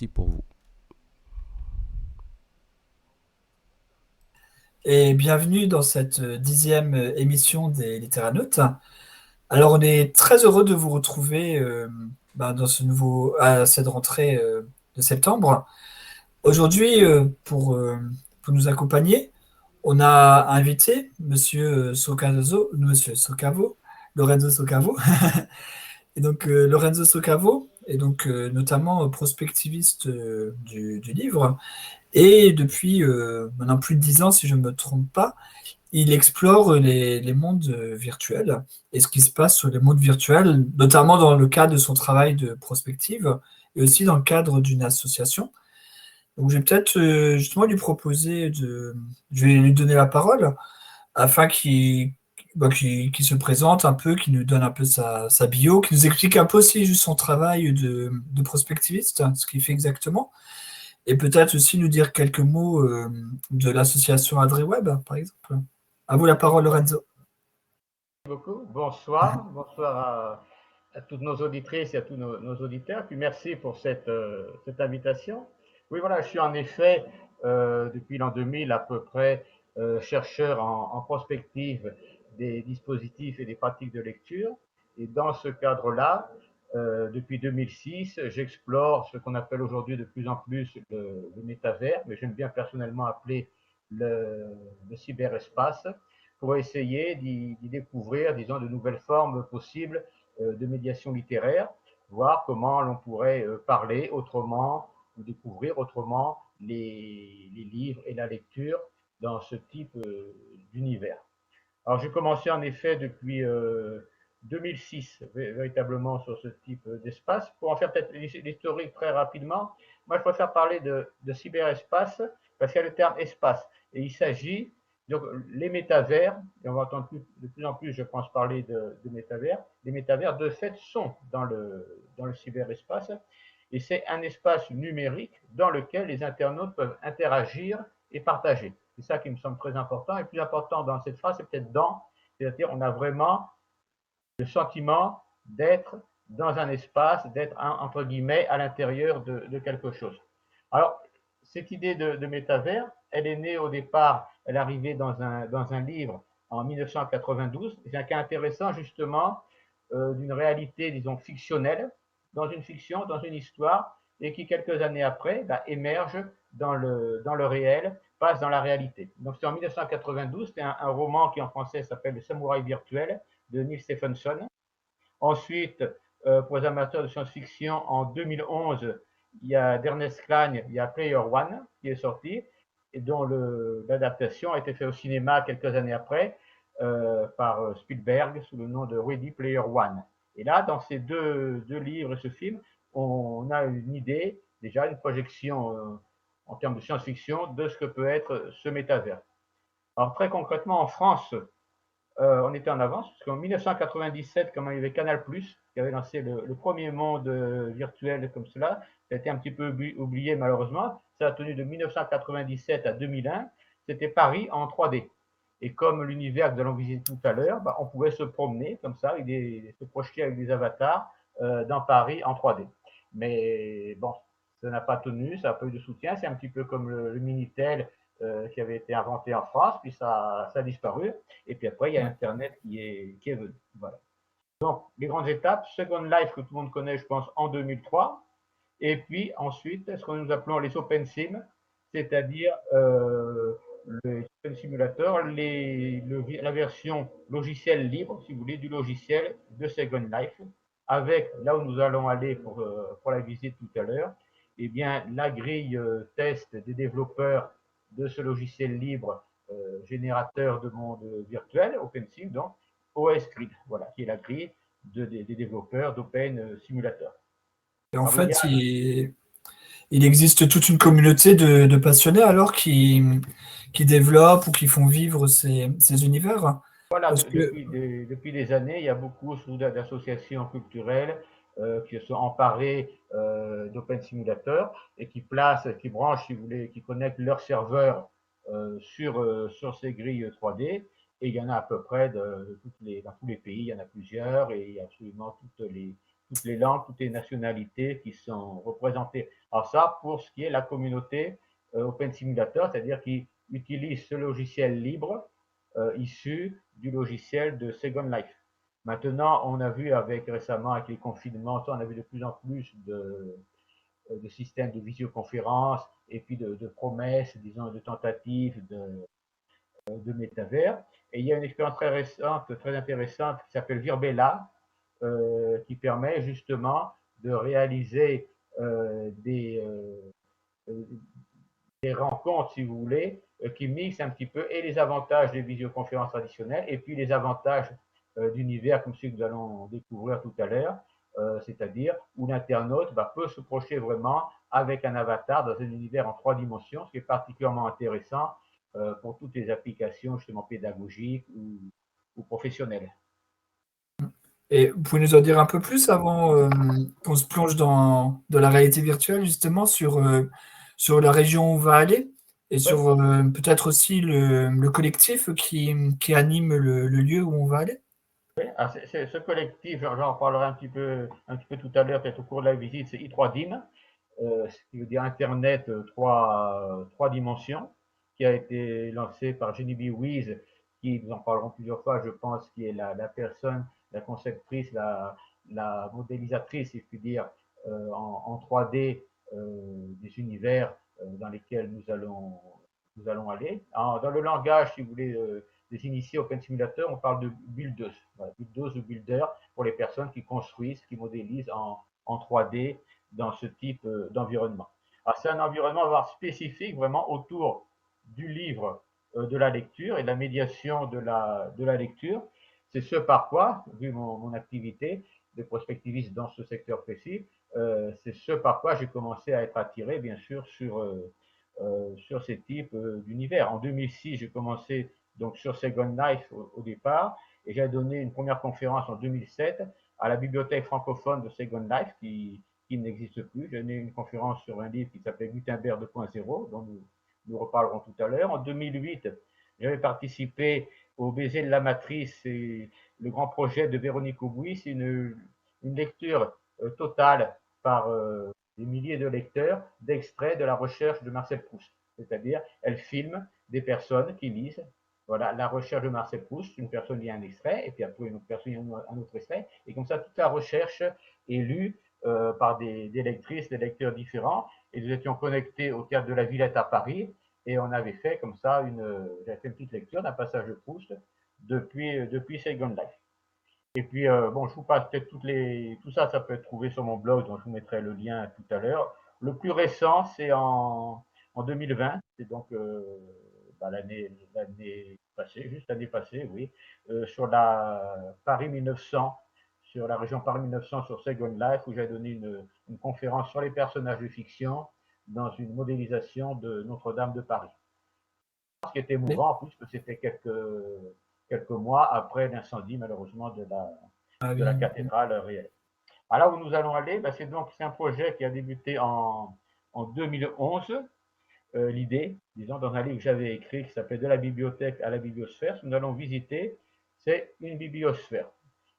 parti pour vous. Et bienvenue dans cette dixième émission des Littéraneutes. Alors, on est très heureux de vous retrouver dans à cette rentrée de septembre. Aujourd'hui, pour nous accompagner, on a invité Monsieur Socavo, Lorenzo Socavo. Et donc, Lorenzo Socavo est donc notamment prospectiviste du livre. Et depuis maintenant plus de 10 ans, si je ne me trompe pas, il explore les mondes virtuels et ce qui se passe sur les mondes virtuels, notamment dans le cadre de son travail de prospective et aussi dans le cadre d'une association. Donc, je vais peut-être justement lui proposer je vais lui donner la parole afin qu'il se présente un peu, qu'il nous donne un peu sa bio, qu'il nous explique un peu aussi juste son travail de prospectiviste, ce qu'il fait exactement. Et peut-être aussi nous dire quelques mots de l'association AdreWeb, par exemple. À vous la parole, Lorenzo. Beaucoup. Bonsoir, bonsoir à toutes nos auditrices et à tous nos auditeurs. Puis merci pour cette invitation. Oui, voilà, je suis en effet, depuis l'an 2000 à peu près, chercheur en prospective des dispositifs et des pratiques de lecture. Et dans ce cadre-là, depuis 2006, j'explore ce qu'on appelle aujourd'hui de plus en plus le métavers, mais j'aime bien personnellement appeler le cyberespace, pour essayer d'y découvrir, disons, de nouvelles formes possibles de médiation littéraire, voir comment l'on pourrait parler autrement ou découvrir autrement les livres et la lecture dans ce type d'univers. Alors j'ai commencé en effet depuis 2006 véritablement sur ce type d'espace. Pour en faire peut-être l'historique très rapidement, moi je préfère parler de cyberespace parce qu'il y a le terme espace et il s'agit donc les métavers, et on va entendre de plus en plus je pense parler de métavers, les métavers de fait sont dans le cyberespace et c'est un espace numérique dans lequel les internautes peuvent interagir et partager. C'est ça qui me semble très important. Et plus important dans cette phrase, c'est peut-être dans, c'est-à-dire on a vraiment le sentiment d'être dans un espace, d'être entre guillemets à l'intérieur de quelque chose. Alors, cette idée de métavers, elle est née au départ, elle est arrivée dans un livre en 1992. C'est un cas intéressant justement d'une réalité, disons, fictionnelle, dans une fiction, dans une histoire, et qui quelques années après émerge dans le réel, passe dans la réalité. Donc c'est en 1992, c'est un roman qui en français s'appelle Le Samouraï virtuel de Neil Stephenson. Ensuite, pour les amateurs de science-fiction, en 2011, il y a d'Ernest Cline, il y a Player One qui est sorti et dont l'adaptation a été faite au cinéma quelques années après par Spielberg sous le nom de Ready Player One. Et là, dans ces deux livres et ce film, on a une idée, déjà une projection en termes de science-fiction de ce que peut être ce métavers. Alors très concrètement, en France, on était en avance, parce qu'en 1997, quand il y avait Canal+, qui avait lancé le premier monde virtuel comme cela, ça a été un petit peu oublié malheureusement, ça a tenu de 1997 à 2001, c'était Paris en 3D. Et comme l'univers que nous allons visiter tout à l'heure, on pouvait se promener comme ça, se projeter avec des avatars dans Paris en 3D. Mais bon, ça n'a pas tenu, ça n'a pas eu de soutien, c'est un petit peu comme le Minitel qui avait été inventé en France, puis ça a disparu. Et puis après, il y a Internet qui est venu. Voilà. Donc, les grandes étapes, Second Life, que tout le monde connaît, je pense, en 2003. Et puis ensuite, ce que nous appelons les Open Sim, c'est-à-dire les Open Simulators, la version logiciel libre, si vous voulez, du logiciel de Second Life, avec, là où nous allons aller pour la visite tout à l'heure, eh bien, la grille test des développeurs de ce logiciel libre générateur de monde virtuel, OpenSim, donc OS Grid, voilà, qui est la grille des développeurs d'Open Simulator. Et en Alors, il y fait, a, il existe toute une communauté de passionnés alors qui développent ou qui font vivre ces univers. voilà, Parce que, depuis des années, il y a beaucoup d'associations culturelles qui se sont emparées d'Open Simulator et qui placent, qui branchent, si vous voulez, qui connectent leurs serveurs sur ces grilles 3D. Et il y en a à peu près dans tous les pays, il y en a plusieurs et il y a absolument toutes les langues, toutes les nationalités qui sont représentées. Alors ça, pour ce qui est la communauté Open Simulator, c'est-à-dire qui utilise ce logiciel libre issu du logiciel de Second Life. Maintenant, on a vu récemment avec les confinements, on a vu de plus en plus de systèmes de visioconférence et puis de promesses, disons, de tentatives de métavers. Et il y a une expérience très récente, très intéressante qui s'appelle Virbela, qui permet justement de réaliser des rencontres, si vous voulez, qui mixent un petit peu et les avantages des visioconférences traditionnelles et puis les avantages d'univers comme ceux que nous allons découvrir tout à l'heure, c'est-à-dire où l'internaute peut se projeter vraiment avec un avatar dans un univers en 3 dimensions, ce qui est particulièrement intéressant pour toutes les applications justement pédagogiques ou professionnelles. Et vous pouvez nous en dire un peu plus avant qu'on se plonge dans la réalité virtuelle, justement, sur la région où on va aller et sur peut-être aussi le collectif qui anime le lieu où on va aller? Oui, ce collectif, j'en parlerai un petit peu tout à l'heure, peut-être au cours de la visite, c'est I3DIM, ce qui veut dire Internet 3 dimensions, qui a été lancé par Genevieve Wiese, qui, nous en parlerons plusieurs fois, je pense, qui est la personne, la conceptrice, la modélisatrice, si je puis dire, en 3D des univers dans lesquels nous allons aller. Dans le langage, si vous voulez, des initiés Open Simulator, on parle de builders, voilà, builders ou builders pour les personnes qui construisent, qui modélisent en 3D dans ce type d'environnement. Alors c'est un environnement spécifique vraiment autour du livre, de la lecture et de la médiation de la lecture. C'est ce par quoi, vu mon activité de prospectiviste dans ce secteur précis, c'est ce par quoi j'ai commencé à être attiré, bien sûr, sur ces types d'univers. En 2006, j'ai commencé donc sur Second Life au départ, et j'ai donné une première conférence en 2007 à la bibliothèque francophone de Second Life, qui n'existe plus. J'ai donné une conférence sur un livre qui s'appelle Gutenberg 2.0, dont nous reparlerons tout à l'heure. En 2008, j'avais participé au baiser de la matrice et le grand projet de Véronique Aubouis, une lecture totale par des milliers de lecteurs d'extraits de la recherche de Marcel Proust. C'est-à-dire, elle filme des personnes qui lisent. Voilà, la recherche de Marcel Proust, une personne lit un extrait, et puis après une autre personne lit un autre extrait, et comme ça, toute la recherche est lue par des lectrices, des lecteurs différents, et nous étions connectés au théâtre de la Villette à Paris, et on avait fait comme ça j'avais fait une petite lecture d'un passage de Proust depuis Second Life. Et puis, bon, je vous passe peut-être tout ça, ça peut être trouvé sur mon blog, donc je vous mettrai le lien tout à l'heure. Le plus récent, c'est en 2020, c'est donc l'année passée, juste l'année passée, oui, sur la Paris 1900, sur la région Paris 1900, sur Second Life, où j'ai donné une conférence sur les personnages de fiction dans une modélisation de Notre-Dame de Paris. Ce qui était émouvant, puisque c'était quelques mois après l'incendie, malheureusement, de la cathédrale réelle. Alors là où nous allons aller, c'est un projet qui a débuté en 2011. L'idée, disons, dans un livre que j'avais écrit qui s'appelle De la bibliothèque à la bibliosphère, ce que nous allons visiter, c'est une bibliosphère.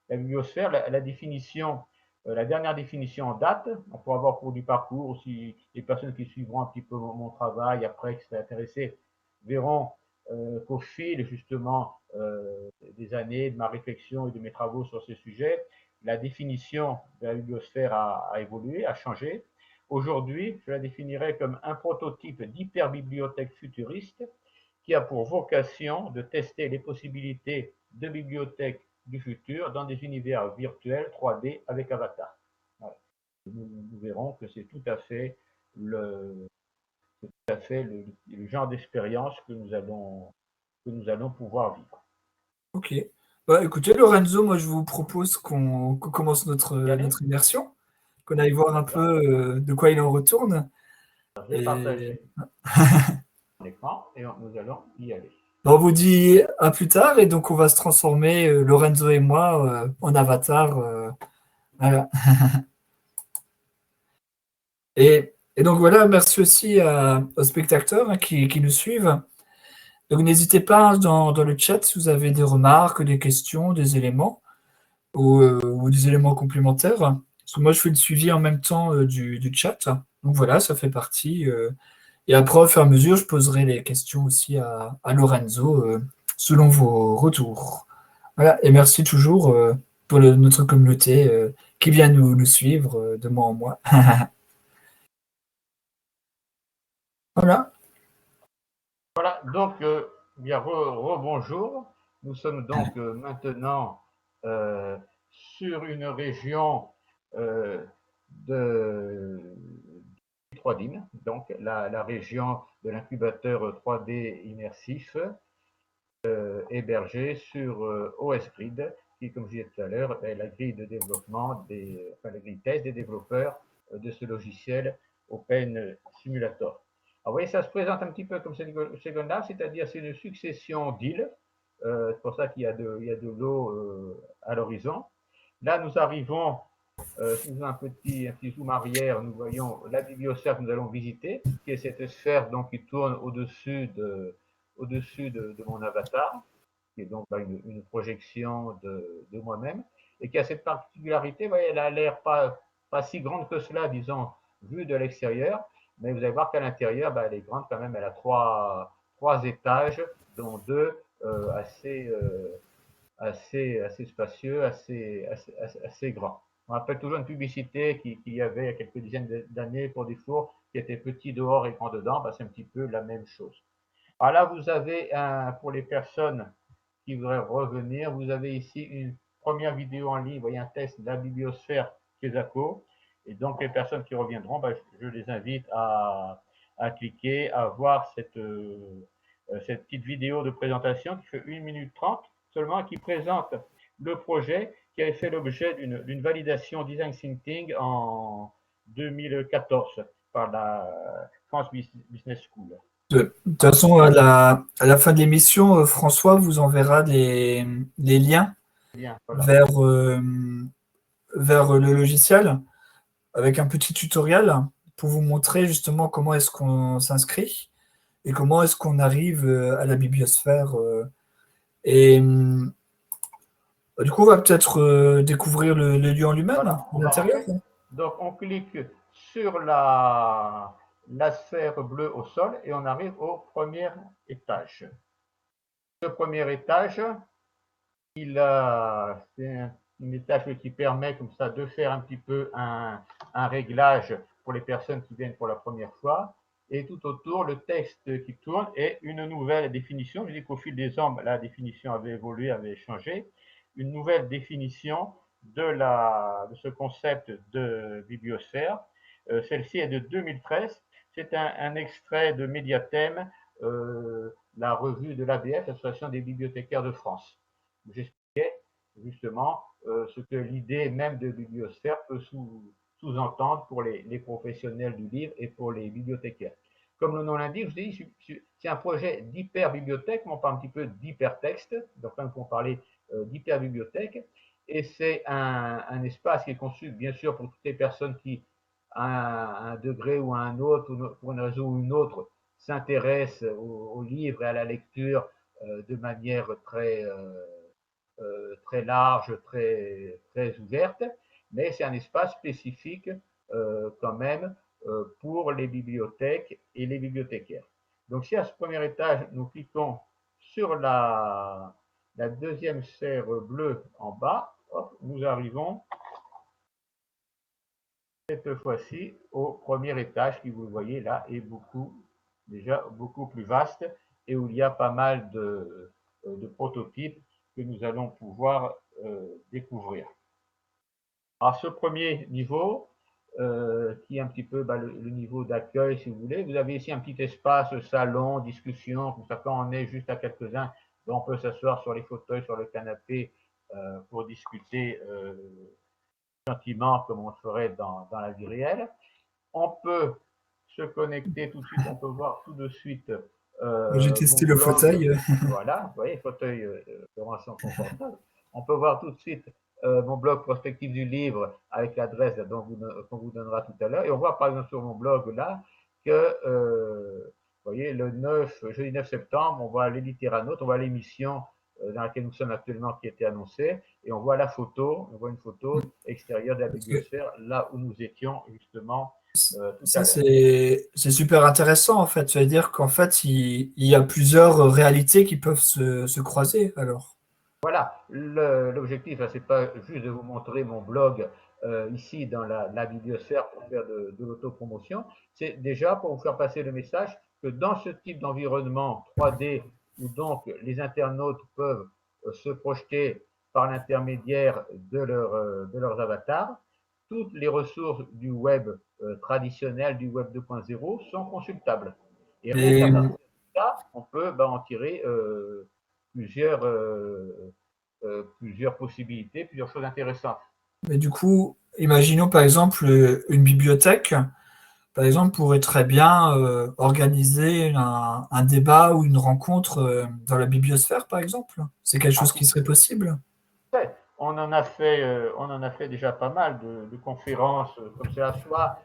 La bibliosphère, la définition, la dernière définition en date, on pourra voir au cours du parcours aussi, les personnes qui suivront un petit peu mon travail après, qui seraient intéressées, verront qu'au fil justement des années de ma réflexion et de mes travaux sur ces sujets, la définition de la bibliosphère a évolué, a changé. Aujourd'hui, je la définirais comme un prototype d'hyperbibliothèque futuriste qui a pour vocation de tester les possibilités de bibliothèque du futur dans des univers virtuels 3D avec avatar. Voilà. Nous verrons que c'est tout à fait le genre d'expérience que nous allons pouvoir vivre. Ok. Écoutez, Lorenzo, moi je vous propose qu'on commence notre immersion, qu'on aille voir un peu de quoi il en retourne. Je vais partager l'écran et nous allons y aller. On vous dit à plus tard, et donc on va se transformer, Lorenzo et moi, en avatar. Voilà. Et donc voilà, merci aussi aux spectateurs qui nous suivent. Donc n'hésitez pas dans le chat si vous avez des remarques, des questions, des éléments ou des éléments complémentaires Parce que moi, je fais le suivi en même temps du chat. Donc voilà, ça fait partie. Et après, au fur et à mesure, je poserai les questions aussi à Lorenzo selon vos retours. Voilà, et merci toujours pour notre communauté qui vient nous suivre de mois en mois. Voilà. Voilà, donc, bien, rebonjour. Nous sommes donc maintenant euh, sur une région euh, de 3D, donc la région de l'incubateur 3D immersif hébergé sur OS Grid, qui, comme je disais tout à l'heure, est la grille de développement, enfin, la grille test des développeurs de ce logiciel Open Simulator. Alors, vous voyez, ça se présente un petit peu comme Second Life, c'est-à-dire c'est une succession d'îles. C'est pour ça qu'il y a de l'eau à l'horizon. Là, nous arrivons, si nous avons un petit zoom arrière, nous voyons la bibliosphère que nous allons visiter, qui est cette sphère donc, qui tourne au-dessus de mon avatar, qui est donc une projection de moi-même, et qui a cette particularité, vous voyez, elle a l'air pas si grande que cela, disons, vue de l'extérieur, mais vous allez voir qu'à l'intérieur, elle est grande quand même, elle a trois étages, dont deux assez spacieux, assez grands. On rappelle toujours une publicité qu'il y avait il y a quelques dizaines d'années pour des fours qui étaient petits dehors et grands dedans, c'est un petit peu la même chose. Alors là, vous avez, pour les personnes qui voudraient revenir, vous avez ici une première vidéo en ligne, vous voyez un test de la bibliosphère Kesako. Et donc, les personnes qui reviendront, je les invite à cliquer, à voir cette petite vidéo de présentation qui fait 1 minute 30 seulement, qui présente le projet qui avait fait l'objet d'une validation Design Thinking en 2014 par la France Business School. De toute façon, à la fin de l'émission, François vous enverra les liens Bien, voilà. vers le logiciel avec un petit tutoriel pour vous montrer justement comment est-ce qu'on s'inscrit et comment est-ce qu'on arrive à la bibliosphère. Et du coup, on va peut-être découvrir le lieu en lui-même, Voilà, on va l'intérieur. rentrer. Donc, on clique sur la sphère bleue au sol et on arrive au premier étage. Ce premier étage, c'est un étage qui permet comme ça de faire un petit peu un réglage pour les personnes qui viennent pour la première fois. Et tout autour, le texte qui tourne est une nouvelle définition. Je dis qu'au fil des ans, la définition avait évolué, avait changé. Une nouvelle définition de ce concept de bibliosphère. Celle-ci est de 2013. C'est un extrait de Médiathème, la revue de l'ABF, l'Association des bibliothécaires de France. J'expliquais justement ce que l'idée même de bibliosphère peut sous-entendre pour les professionnels du livre et pour les bibliothécaires. Comme le nom l'indique, je dis, c'est un projet d'hyperbibliothèque, on parle un petit peu d'hypertexte, donc on peut parler d'hyperbibliothèque, et c'est un espace qui est conçu bien sûr pour toutes les personnes qui, à un degré ou à un autre, pour une raison ou une autre, s'intéressent au livre et à la lecture de manière très large, très ouverte, mais c'est un espace spécifique quand même pour les bibliothèques et les bibliothécaires. Donc si à ce premier étage, nous cliquons sur la deuxième serre bleue en bas, hop, nous arrivons cette fois-ci au premier étage qui, vous voyez là, est déjà beaucoup plus vaste et où il y a pas mal de prototypes que nous allons pouvoir découvrir. Alors ce premier niveau, qui est un petit peu le niveau d'accueil si vous voulez, vous avez ici un petit espace salon, discussion, comme ça quand on est juste à quelques-uns, on peut s'asseoir sur les fauteuils, sur le canapé pour discuter gentiment comme on le ferait dans la vie réelle. On peut se connecter tout de suite, on peut voir tout de suite J'ai mon testé le blog. fauteuil. Voilà, vous voyez, fauteuil de relation confortable. On peut voir tout de suite mon blog prospectif du livre avec l'adresse qu'on vous donnera tout à l'heure. Et on voit par exemple sur mon blog là que, vous voyez, jeudi 9 septembre, on voit les littéraneautes, on voit l'émission dans laquelle nous sommes actuellement qui était annoncée, et on voit on voit une photo extérieure de la Parce que bibliosphère, là où nous étions justement tout à ça, l'heure. c'est super intéressant, en fait. Ça veut dire qu'en fait, il y a plusieurs réalités qui peuvent se croiser, alors. Voilà, l'objectif, ce n'est pas juste de vous montrer mon blog ici dans la bibliosphère pour faire de l'autopromotion, c'est déjà pour vous faire passer le message que dans ce type d'environnement 3D, où donc les internautes peuvent se projeter par l'intermédiaire de leurs avatars, toutes les ressources du web traditionnel, du web 2.0 sont consultables. Et rien qu'à Mais, partir de ça, on peut en tirer plusieurs, plusieurs possibilités, plusieurs choses intéressantes. mais du coup, imaginons par exemple une bibliothèque, par exemple, pourrait très bien organiser un débat ou une rencontre dans la bibliosphère, par exemple. C'est quelque Ah, chose tout qui serait possible. à fait. On en a fait déjà pas mal de conférences comme cela, soit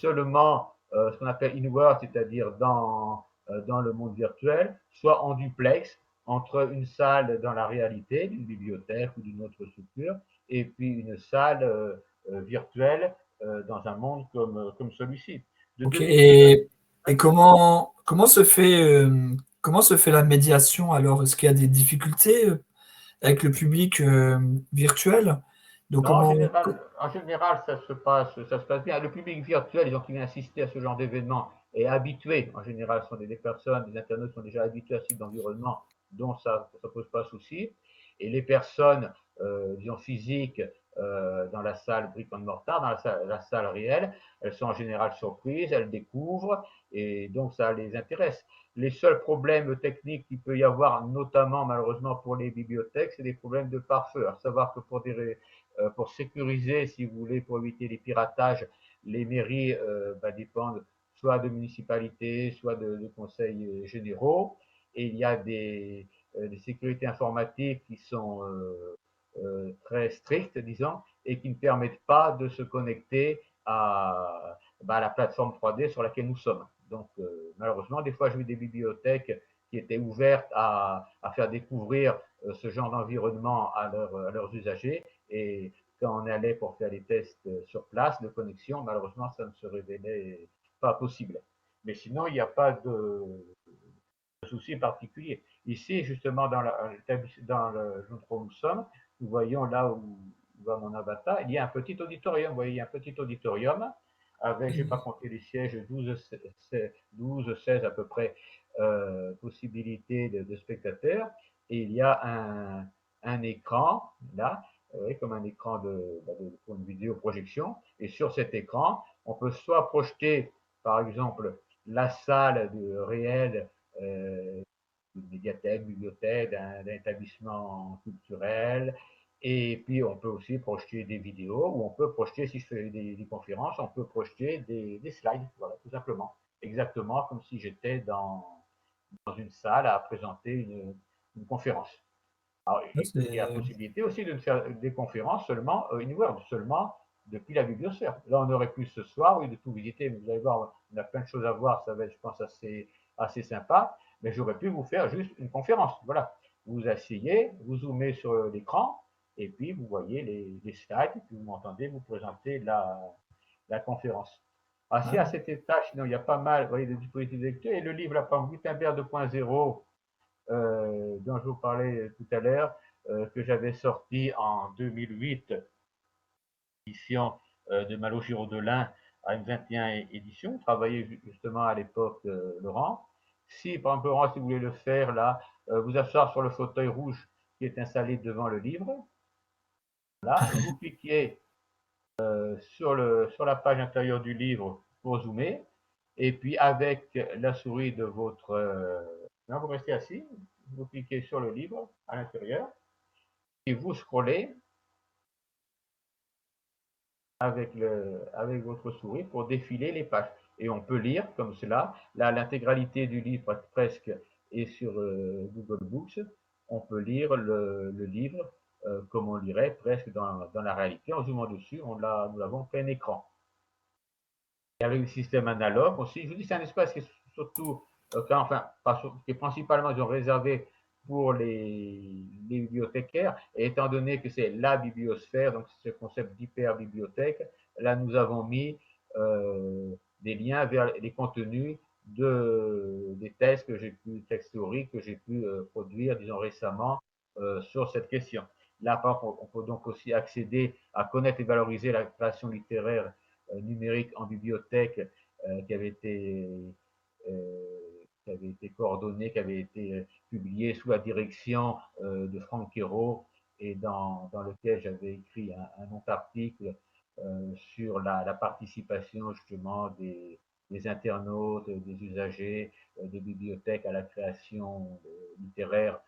seulement ce qu'on appelle in-world, c'est-à-dire dans le monde virtuel, soit en duplex, entre une salle dans la réalité, d'une bibliothèque ou d'une autre structure, et puis une salle virtuelle dans un monde comme celui-ci. De Ok. 2019, Et comment se fait la médiation alors? Est-ce qu'il y a des difficultés avec le public virtuel? Donc non, comment en général, ça se passe bien. Le public virtuel, les gens qui viennent assister à ce genre d'événement, est habitué. En général, ce sont des personnes, des internautes sont déjà habitués à ce type d'environnement, dont ça ne pose pas souci. Et les personnes, disons, physiques, dans la salle brick and mortar, dans la salle réelle, elles sont en général surprises, elles découvrent, et donc ça les intéresse. Les seuls problèmes techniques qu'il peut y avoir, notamment malheureusement pour les bibliothèques, c'est des problèmes de pare-feu. À savoir que pour sécuriser, si vous voulez, pour éviter les piratages, les mairies dépendent soit de municipalités, soit de conseils généraux. Et il y a des sécurités informatiques qui sont très strictes, disons, et qui ne permettent pas de se connecter à la plateforme 3D sur laquelle nous sommes. Donc, malheureusement, des fois, j'ai vu des bibliothèques qui étaient ouvertes à faire découvrir ce genre d'environnement à leurs usagers. Et quand on allait pour faire les tests sur place de connexion, malheureusement, ça ne se révélait pas possible. Mais sinon, il n'y a pas de souci particulier. Ici, justement, dans le où nous sommes, nous voyons là où va mon avatar, il y a un petit auditorium. Vous voyez, il y a un petit auditorium avec, je n'ai pas compté les sièges, 16 à peu près possibilités de spectateurs. Et il y a un écran, là, comme un écran pour une vidéoprojection. Et sur cet écran, on peut soit projeter, par exemple, la salle réelle d'une médiathèque, bibliothèque, d'un établissement culturel. Et puis, on peut aussi projeter des vidéos ou on peut projeter, si je fais des conférences, on peut projeter des slides, voilà, tout simplement. Exactement comme si j'étais dans une salle à présenter une conférence. Alors, il y a la c'est possibilité aussi de faire des conférences seulement in-world, seulement depuis la bibliosphère. Là, on aurait pu ce soir, oui, de tout visiter, mais vous allez voir, on a plein de choses à voir, ça va être, je pense, assez sympa, mais j'aurais pu vous faire juste une conférence. Voilà. Vous vous asseyez, vous zoomez sur l'écran, et puis vous voyez les slides, puis vous m'entendez vous présenter la conférence. Ainsi, à ah, cet étage, sinon, il y a pas mal, vous voyez, de dispositifs de lecture, et le livre, là, par Gutenberg 2.0, dont je vous parlais tout à l'heure, que j'avais sorti en 2008, édition de Malo Giraud-Delin à une 21 édition. Travaillé justement à l'époque, Laurent. Si, par exemple, Laurent, si vous voulez le faire, là, vous asseoir sur le fauteuil rouge qui est installé devant le livre. Là, vous cliquez sur la page intérieure du livre pour zoomer. Et puis, avec la souris de votre. Non, vous restez assis, vous cliquez sur le livre à l'intérieur et vous scrollez avec votre souris pour défiler les pages. Et on peut lire comme cela. Là, l'intégralité du livre presque est sur Google Books. On peut lire le livre comme on lirait presque dans la réalité. En zoomant dessus, nous l'avons plein écran. Et avec le système analogue aussi, je vous dis, c'est un espace qui est surtout, enfin, qui est principalement, ils ont réservé pour les bibliothécaires. Et étant donné que c'est la bibliosphère, donc ce concept d'hyperbibliothèque, là nous avons mis des liens vers les contenus des textes textes théoriques que j'ai pu produire, disons récemment, sur cette question. Là, on peut donc aussi accéder à connaître et valoriser la création littéraire numérique en bibliothèque qui avait été coordonnée, qui avait été publiée sous la direction de Franck Quérault et dans lequel j'avais écrit un long article sur la participation justement des internautes, des usagers, des bibliothèques à la création littéraire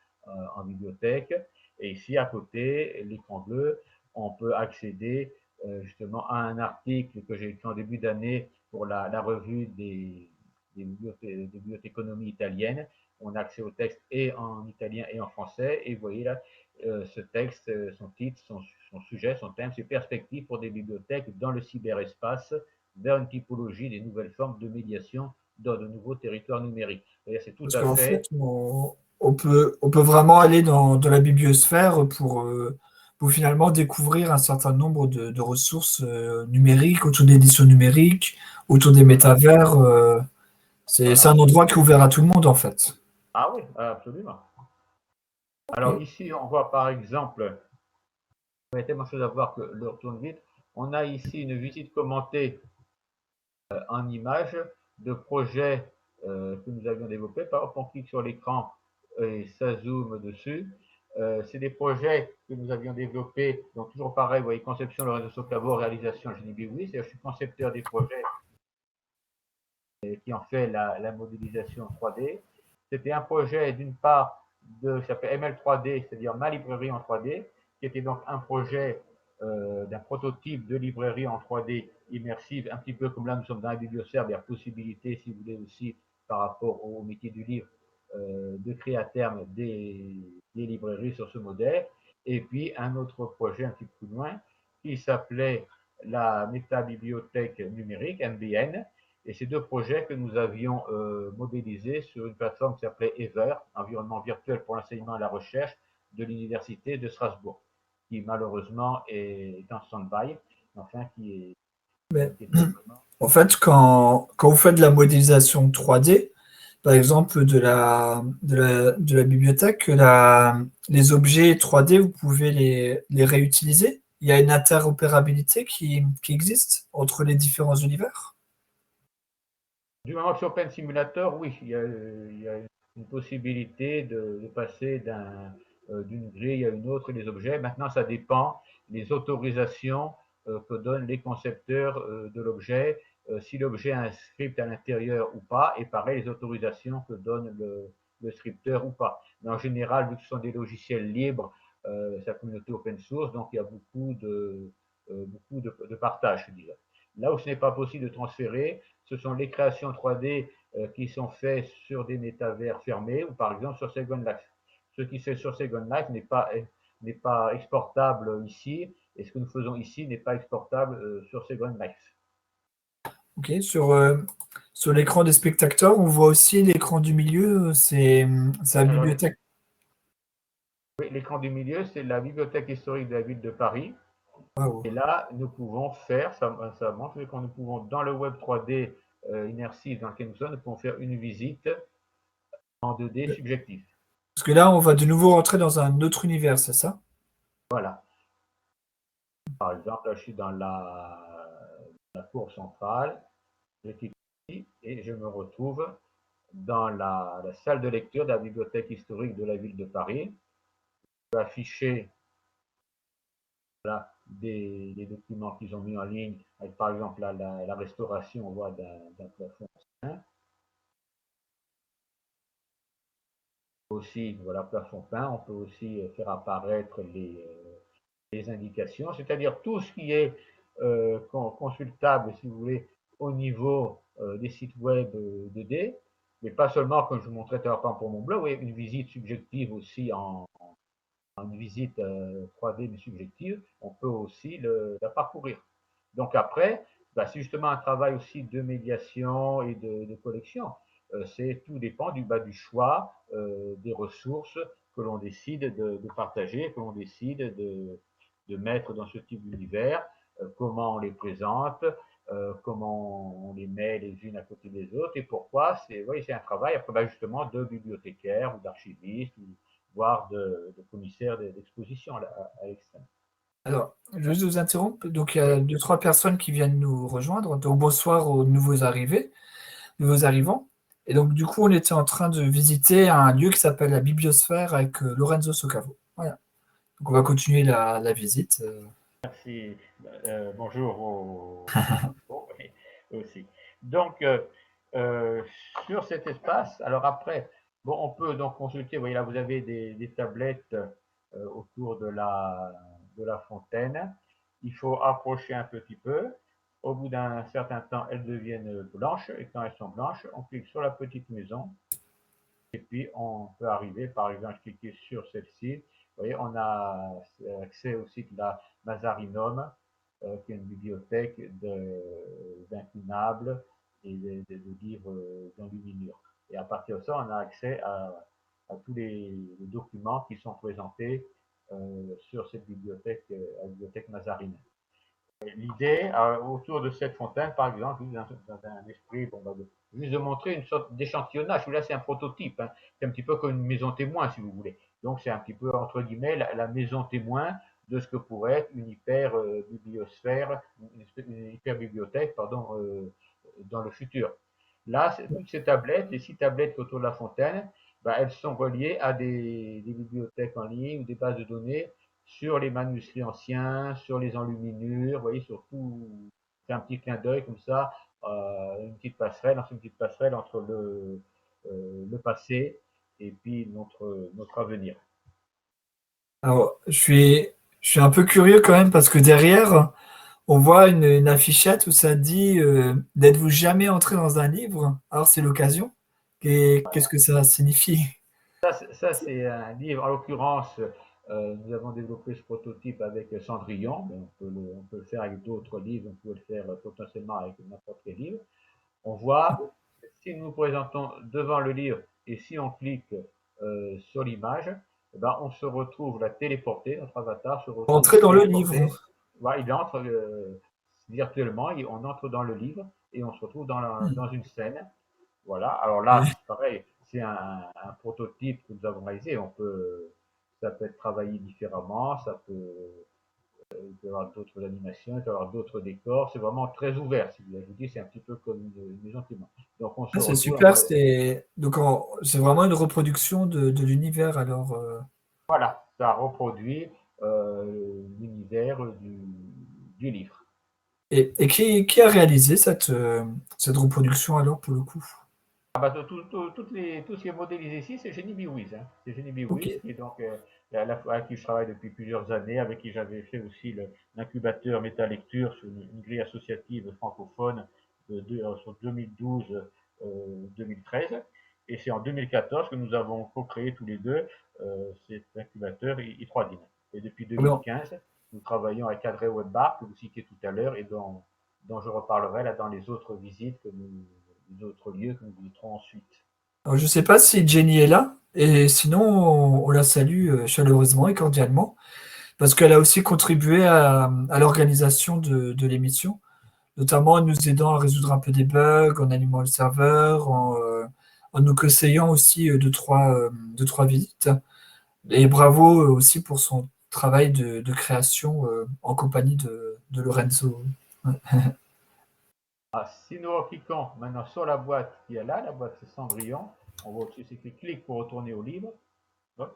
en bibliothèque. Et ici, à côté, l'écran bleu, on peut accéder justement à un article que j'ai écrit en début d'année pour la revue des bibliothéconomies italiennes. On a accès au texte et en italien et en français. Et vous voyez là, ce texte, son titre, son sujet, son thème, c'est perspectives pour des bibliothèques dans le cyberespace vers une typologie des nouvelles formes de médiation dans de nouveaux territoires numériques. C'est tout Parce à qu'en fait. fait, on peut vraiment aller dans la bibliosphère pour finalement découvrir un certain nombre de ressources numériques, autour d'éditions numériques, autour des Voilà. métavers. C'est Voilà. un endroit qui est ouvert à tout le monde, en fait. Ah oui, absolument. Alors Ok. ici, on voit par exemple, il y a tellement de choses à voir que l'heure tourne vite. On a ici une visite commentée en images de projets que nous avions développés. Par exemple, on clique sur l'écran et ça zoome dessus. C'est des projets que nous avions développés. Donc, toujours pareil, vous voyez, conception, Lorenzo Socavo, réalisation, Génie Bigoui. C'est-à-dire, je suis concepteur des projets qui ont fait la modélisation 3D. C'était un projet, d'une part, qui s'appelle ML3D, c'est-à-dire ma librairie en 3D, qui était donc un projet d'un prototype de librairie en 3D immersive, un petit peu comme là nous sommes dans la bibliosphère, il y a possibilité, si vous voulez aussi, par rapport au métier du livre, de créer à terme des librairies sur ce modèle. Et puis un autre projet un petit peu plus loin qui s'appelait la métabibliothèque numérique, MBN. Et ces deux projets que nous avions modélisés sur une plateforme qui s'appelait Ever, environnement virtuel pour l'enseignement et la recherche de l'Université de Strasbourg, qui malheureusement est en stand-by, enfin Mais qui est actuellement. en fait, quand vous faites de la modélisation 3D, par exemple de la bibliothèque, les objets 3D, vous pouvez les réutiliser. Il y a une interopérabilité qui existe entre les différents univers. Du moment que c'est Open Simulator, oui, il y a une possibilité de passer d'une grille à une autre et les objets. Maintenant, ça dépend des autorisations que donnent les concepteurs de l'objet, si l'objet a un script à l'intérieur ou pas, et pareil, les autorisations que donne le scripteur ou pas. Mais en général, vu que ce sont des logiciels libres, c'est la communauté open source, donc il y a beaucoup de partage, je dirais. Là où ce n'est pas possible de transférer, ce sont les créations 3D qui sont faites sur des métavers fermés ou par exemple sur Second Life. Ce qui se fait sur Second Life n'est pas exportable ici et ce que nous faisons ici n'est pas exportable sur Second Life. Ok, sur l'écran des spectateurs, on voit aussi l'écran du milieu, c'est la Alors, bibliothèque. oui, l'écran du milieu, c'est la bibliothèque historique de la ville de Paris. Waouh. Et là, nous pouvons faire, ça montre que nous pouvons, dans le web 3D immersif dans lequel nous sommes, nous pouvons faire une visite en 2D subjectif. Parce que là, on va de nouveau rentrer dans un autre univers, c'est ça? Voilà. Par exemple, là, je suis dans la cour centrale, je clique ici et je me retrouve dans la salle de lecture de la bibliothèque historique de la ville de Paris. Je peux afficher là, des documents qu'ils ont mis en ligne, avec par exemple là, la restauration, on voit d'un plafond. Aussi, voilà, plafond peint, on peut aussi faire apparaître les indications, c'est-à-dire tout ce qui est consultable, si vous voulez, au niveau des sites web 2D, mais pas seulement, comme je vous montrais tout à l'heure pour mon blog, oui, une visite subjective aussi en une visite 3D mais subjective, on peut aussi la parcourir. Donc après, bah, c'est justement un travail aussi de médiation et de collection. Tout dépend du choix des ressources que l'on décide de partager, que l'on décide de mettre dans ce type d'univers, comment on les présente, comment on les met les unes à côté des autres et pourquoi. C'est oui, c'est un travail après bah, justement de bibliothécaire ou d'archiviste, voire de commissaire d'exposition à l'extrême. Alors, je vais juste vous interrompre. Donc, il y a deux, trois personnes qui viennent nous rejoindre. Donc, bonsoir aux nouveaux arrivés, nouveaux arrivants. Et donc, du coup, on était en train de visiter un lieu qui s'appelle la Bibliosphère avec Lorenzo Socavo. Voilà. Donc, on va continuer la visite. Merci. Bonjour aussi. Donc, euh, sur cet espace, alors après, bon, on peut donc consulter, vous voyez là, vous avez des tablettes autour de la fontaine. Il faut approcher un petit peu. Au bout d'un certain temps, elles deviennent blanches. Et quand elles sont blanches, on clique sur la petite maison. Et puis, on peut arriver, par exemple, cliquer sur celle-ci. Vous voyez, on a accès au site de la Mazarinum, qui est une bibliothèque d'incunables et de livres d'enluminure. Et à partir de ça, on a accès à tous les documents qui sont présentés sur cette bibliothèque, la bibliothèque Mazarine. L'idée autour de cette fontaine, par exemple, dans un esprit, bon, bah, juste de montrer une sorte d'échantillonnage. Là, c'est un prototype. Hein. C'est un petit peu comme une maison témoin, si vous voulez. Donc, c'est un petit peu, entre guillemets, la maison témoin de ce que pourrait être une hyper bibliosphère, une hyper bibliothèque, pardon, dans le futur. Là, toutes ces tablettes, les 6 tablettes autour de la fontaine, bah, elles sont reliées à des bibliothèques en ligne ou des bases de données sur les manuscrits anciens, sur les enluminures, vous voyez, surtout, c'est un petit clin d'œil comme ça, une petite passerelle, une petite passerelle entre le passé et puis notre avenir. Alors, je suis un peu curieux quand même parce que derrière, on voit une affichette où ça dit n'êtes-vous jamais entré dans un livre? Alors, c'est l'occasion. Et qu'est-ce que ça signifie? Ça c'est un livre, en l'occurrence, nous avons développé ce prototype avec Cendrillon, mais on peut le faire avec d'autres livres, on peut le faire potentiellement avec n'importe quel livre. On voit, si nous nous présentons devant le livre et si on clique sur l'image, eh ben, on se retrouve là téléporté, notre avatar se retrouve Entrer dans le livre. téléporté. Voilà, il entre virtuellement, on entre dans le livre et on se retrouve dans une scène. Voilà, alors là, c'est pareil, c'est un prototype que nous avons réalisé. Ça peut être travaillé différemment, il peut y avoir d'autres animations, il peut y avoir d'autres décors. C'est vraiment très ouvert. Si je vous dis, c'est un petit peu comme une maison témoin. Donc on se Ah, c'est retrouve super. C'est vraiment une reproduction de l'univers. Alors, voilà, ça reproduit l'univers du livre. et qui a réalisé cette reproduction alors pour le coup? Ah bah, tout ce qui est modélisé ici, c'est Génie Biwiz. Hein. C'est Génie Ok. Biwiz, qui est donc avec qui je travaille depuis plusieurs années, avec qui j'avais fait aussi l'incubateur métalecture sur une grille associative francophone sur 2012-2013. Et c'est en 2014 que nous avons co-créé tous les deux cet incubateur I3DIN. Et depuis Alors, 2015, nous travaillons avec Adré Webbar, que vous citiez tout à l'heure, et dont je reparlerai là dans les autres visites les autres lieux que nous visiterons ensuite. alors, je ne sais pas si Jenny est là. Et sinon, on la salue chaleureusement et cordialement. Parce qu'elle a aussi contribué à l'organisation de l'émission, notamment en nous aidant à résoudre un peu des bugs, en allumant le serveur, en nous conseillant aussi deux, trois visites. Et bravo aussi pour son travail de création en compagnie de Lorenzo. Ouais. Ah, si nous cliquons maintenant sur la boîte qui est là, la boîte c'est Cendrillon, on voit au-dessus c'est écrit clic pour retourner au livre. Hop,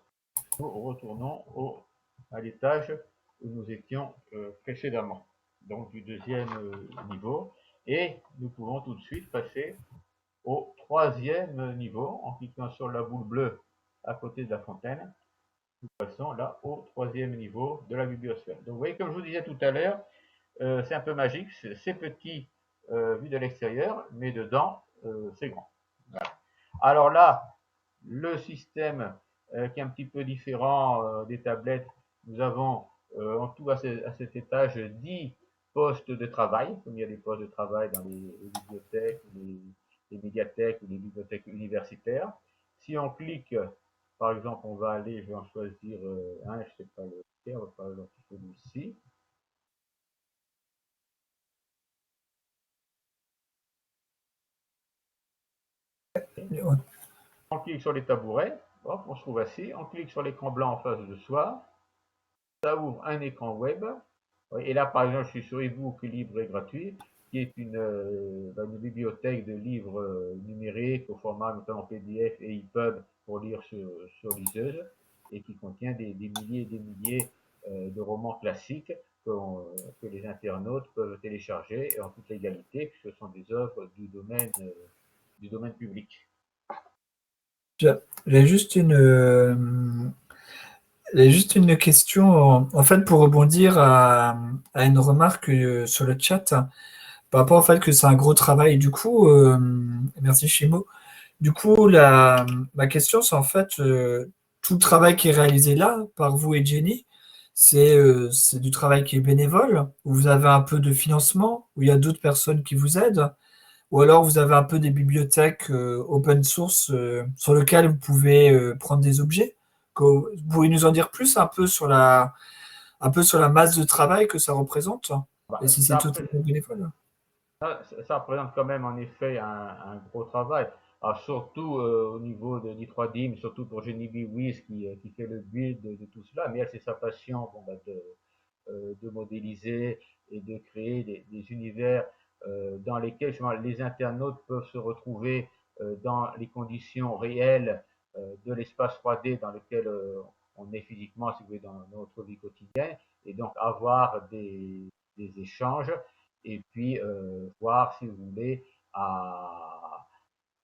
nous retournons à l'étage où nous étions précédemment, donc du deuxième niveau. Et nous pouvons tout de suite passer au troisième niveau en cliquant sur la boule bleue à côté de la fontaine. Nous passons là au troisième niveau de la bibliosphère. Donc vous voyez, comme je vous disais tout à l'heure, c'est un peu magique, c'est petit vu de l'extérieur, mais dedans, c'est grand. Voilà. Alors là, le système qui est un petit peu différent des tablettes, nous avons en tout à cet étage 10 postes de travail, comme il y a des postes de travail dans les bibliothèques, les médiathèques ou les bibliothèques universitaires. Si on clique Par exemple, on va aller, je vais en choisir un, je sais pas lequel, on va par exemple celui-ci. On clique sur les tabourets, hop, on se trouve assis, on clique sur l'écran blanc en face de soi, ça ouvre un écran web. Et là, par exemple, je suis sur ebook libre et gratuit, qui est une bibliothèque de livres numériques au format notamment PDF et EPUB pour lire sur liseuse, et qui contient des milliers et des milliers de romans classiques que les internautes peuvent télécharger en toute légalité, puisque ce sont des œuvres du domaine public. J'ai juste j'ai juste une question, en fait, pour rebondir à une remarque sur le chat, par rapport au fait que c'est un gros travail. Du coup, merci Chimo. Du coup, ma question, c'est en fait, tout le travail qui est réalisé là par vous et Jenny, c'est du travail qui est bénévole, où vous avez un peu de financement, où il y a d'autres personnes qui vous aident, ou alors vous avez un peu des bibliothèques open source sur lesquelles vous pouvez prendre des objets. Vous pouvez nous en dire plus un peu sur la masse de travail que ça représente, Bah, et si c'est ça, totalement bénévole? ça représente quand même en effet un gros travail. Alors, surtout au niveau du 3D, mais surtout pour Jenny Wiz qui fait le build de tout cela. Mais elle, c'est sa passion bon, bah, de modéliser et de créer des univers dans lesquels justement, les internautes peuvent se retrouver dans les conditions réelles de l'espace 3D dans lequel on est physiquement, si vous voulez, dans notre vie quotidienne, et donc avoir des échanges et puis voir, si vous voulez, à,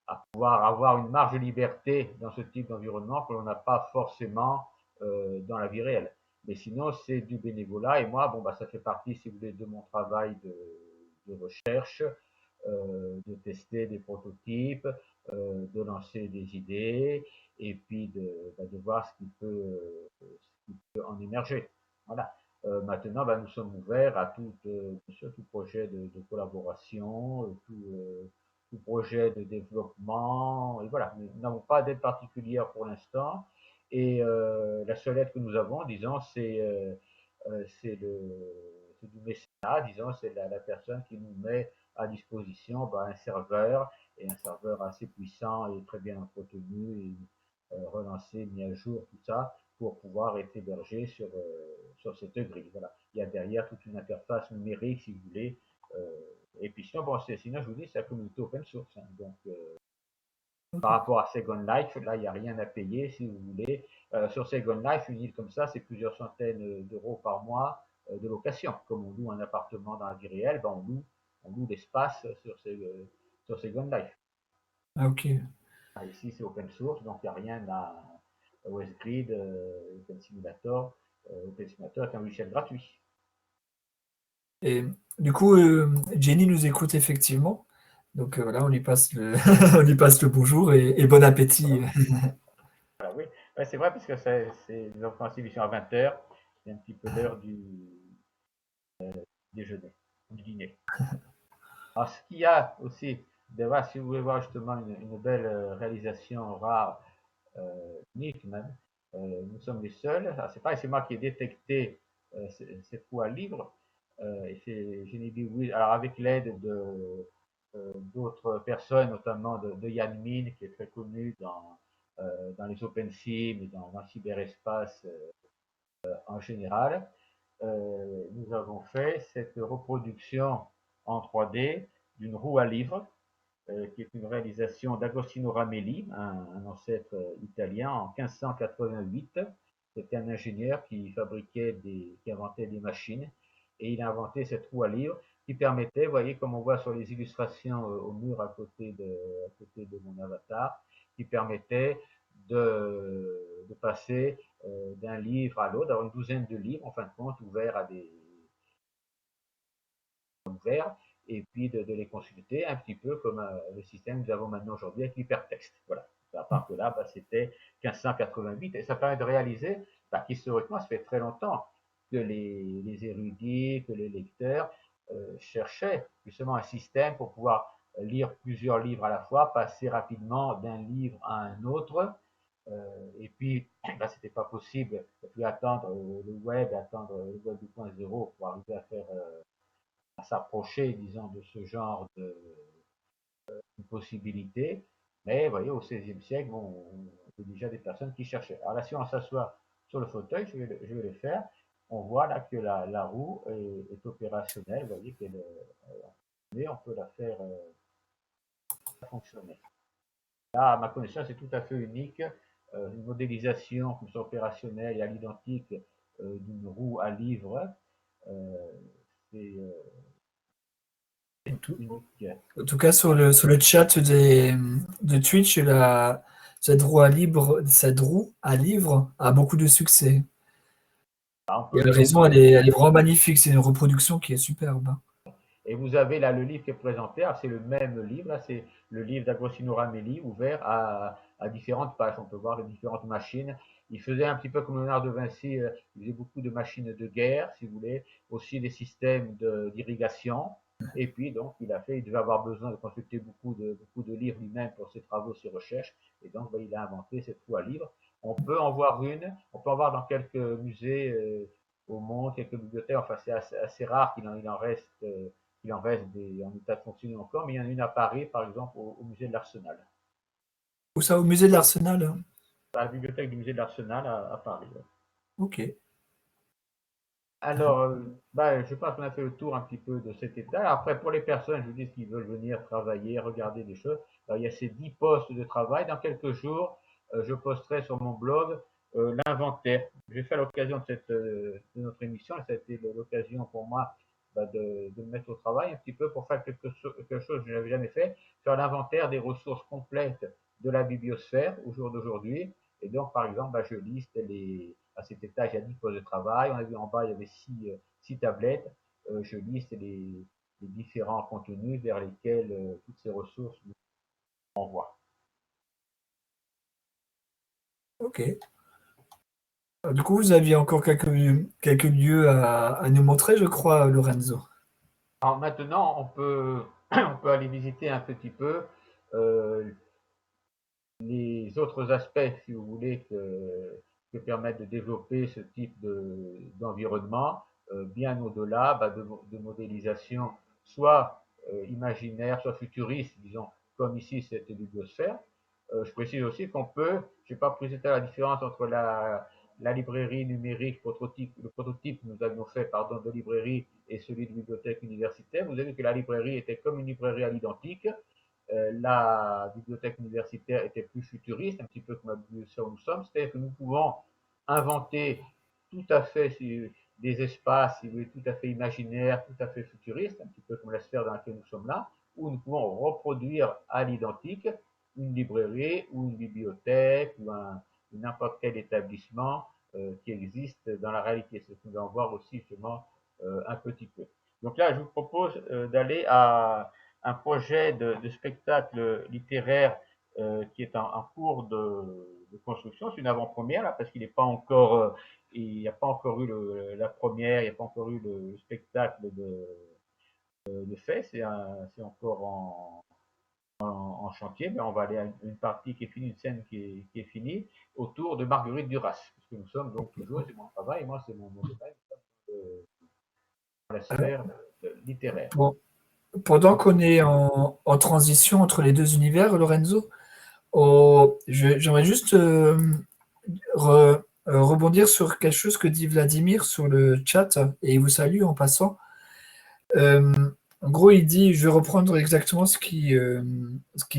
à pouvoir avoir une marge de liberté dans ce type d'environnement que l'on n'a pas forcément dans la vie réelle. Mais sinon, c'est du bénévolat. Et moi, bon, bah, ça fait partie, si vous voulez, de mon travail de recherche, de tester des prototypes, de lancer des idées, et puis de voir ce qui peut en émerger. Voilà. Maintenant, bah, nous sommes ouverts à tout projet de collaboration, tout projet de développement. Et voilà, nous n'avons pas d'aide particulière pour l'instant. Et la seule aide que nous avons, disons, c'est du mécénat, disons, c'est la personne qui nous met à disposition bah, un serveur, et un serveur assez puissant et très bien entretenu, et relancé, mis à jour, tout ça, pour pouvoir être hébergé sur cette grille. Voilà. Il y a derrière toute une interface numérique, si vous voulez. Euh, et puis sinon, bon, sinon, je vous dis, c'est la communauté open source. Hein, donc, par rapport à Second Life, là, il n'y a rien à payer, si vous voulez. Sur Second Life, une île comme ça, c'est plusieurs centaines d'euros par mois de location. Comme on loue un appartement dans la vie réelle, ben on loue l'espace sur Second Life. Ah, ok. Ah, ici, c'est open source, donc il n'y a rien à OSGrid, Open Simulator. Open Simulator est un logiciel gratuit. Et du coup, Jenny nous écoute effectivement. Donc voilà, on lui passe on lui passe le bonjour et bon appétit. Voilà. Voilà, oui. Ouais, c'est vrai parce que les enfants sont à 20h, c'est un petit peu l'heure du déjeuner, du dîner. Alors, ce qu'il y a aussi, si vous voulez voir justement une belle réalisation rare, unique même, nous sommes les seuls. Alors, c'est pareil, c'est moi qui ai détecté cette fois livre, et c'est Geneviève Will, alors avec l'aide d'autres personnes, notamment de Yann Min, qui est très connu dans les OpenSim et dans le cyberespace en général. Nous avons fait cette reproduction en 3D d'une roue à livre, qui est une réalisation d'Agostino Ramelli, un ancêtre italien, en 1588. C'était un ingénieur qui inventait des machines, et il a inventé cette roue à livre qui permettait, vous voyez, comme on voit sur les illustrations au mur à côté de mon avatar, qui permettait de passer d'un livre à l'autre, d'avoir une douzaine de livres, en fin de compte, ouverts à des ouverts, et puis de les consulter un petit peu comme le système que nous avons maintenant aujourd'hui avec l'hypertexte. Voilà. À part que là, bah, c'était 1588, et ça permet de réaliser qu'historiquement, ça fait très longtemps que les érudits, que les lecteurs cherchaient justement un système pour pouvoir lire plusieurs livres à la fois, passer rapidement d'un livre à un autre, Et puis, là, c'était pas possible de plus attendre le web, attendre le web 2.0 pour arriver à faire, à s'approcher, disons, de ce genre de possibilités. Mais vous voyez, au XVIe siècle, bon, on avait déjà des personnes qui cherchaient. Alors là, si on s'assoit sur le fauteuil, je vais le faire, on voit là que la roue est opérationnelle. Vous voyez qu'elle on peut la faire fonctionner. Là, à ma connaissance, c'est tout à fait unique. Une modélisation comme ça opérationnelle et à l'identique d'une roue à livre, euh, c'est En tout, unique. en tout cas, sur le chat de Twitch, cette roue à livre a beaucoup de succès. Là, on Et peut la donc raison, elle est vraiment magnifique. C'est une reproduction qui est superbe. et vous avez là le livre qui est présenté, c'est le même livre, là c'est le livre d'Agostino Ramelli ouvert à différentes pages. On peut voir les différentes machines. Il faisait un petit peu comme Léonard de Vinci, il faisait beaucoup de machines de guerre, si vous voulez, aussi des systèmes d'irrigation. Et puis donc il devait avoir besoin de consulter beaucoup de livres lui-même pour ses travaux, ses recherches. Et donc il a inventé cette roue à livres. On peut en voir une, on peut en voir dans quelques musées au monde, quelques bibliothèques. Enfin c'est assez rare il en reste. Il en reste en état de fonctionner encore, mais il y en a une à Paris, par exemple, au musée de l'Arsenal. Ou ça, au musée de l'Arsenal, hein. À la bibliothèque du musée de l'Arsenal à Paris. Ok. Alors, je pense qu'on a fait le tour un petit peu de cet état. Après, pour les personnes, je vous dis, qui veulent venir travailler, regarder des choses, il y a ces 10 postes de travail. Dans quelques jours, je posterai sur mon blog l'inventaire. J'ai fait à l'occasion de notre émission, et ça a été l'occasion pour moi de me mettre au travail un petit peu pour faire quelque chose que je n'avais jamais fait, faire l'inventaire des ressources complètes de la bibliosphère au jour d'aujourd'hui. Et donc, par exemple, je liste à cet étage, il y a 10 postes de travail. On a vu en bas, il y avait 6 tablettes. Je liste les différents contenus vers lesquels toutes ces ressources nous envoient. Ok. Du coup, vous aviez encore quelques lieux à nous montrer, je crois, Lorenzo. Alors maintenant, on peut aller visiter un petit peu euh, les autres aspects, si vous voulez, que permettent de développer ce type d'environnement, bien au-delà de modélisation, soit imaginaire, soit futuriste, disons, comme ici cette bibliosphère. Je précise aussi qu'on peut, je n'ai pas précisé la différence entre la librairie numérique, le prototype que nous avions fait pardon, de librairie et celui de bibliothèque universitaire. Vous avez vu que la librairie était comme une librairie à l'identique. La bibliothèque universitaire était plus futuriste, un petit peu comme la bibliothèque où nous sommes, c'est-à-dire que nous pouvons inventer tout à fait des espaces, si vous voulez, tout à fait imaginaires, tout à fait futuristes, un petit peu comme la sphère dans laquelle nous sommes là, où nous pouvons reproduire à l'identique une librairie ou une bibliothèque ou n'importe quel établissement qui existe dans la réalité. C'est ce que nous allons voir aussi justement un petit peu. Donc là, je vous propose d'aller à un projet de spectacle littéraire qui est en cours de construction. C'est une avant-première là parce qu'il n'est pas encore, il n'y a pas encore eu la première, il n'y a pas encore eu le spectacle de fait. C'est encore en chantier. Mais on va aller à une partie qui est finie, une scène qui est finie autour de Marguerite Duras, puisque nous sommes donc toujours, c'est mon travail, et moi c'est mon domaine, dans la Alors, sphère littéraire. bon, pendant qu'on est en transition entre les deux univers, Lorenzo, j'aimerais juste rebondir sur quelque chose que dit Vladimir sur le chat, et il vous salue en passant. Euh, En gros, il dit, je vais reprendre exactement ce qu'il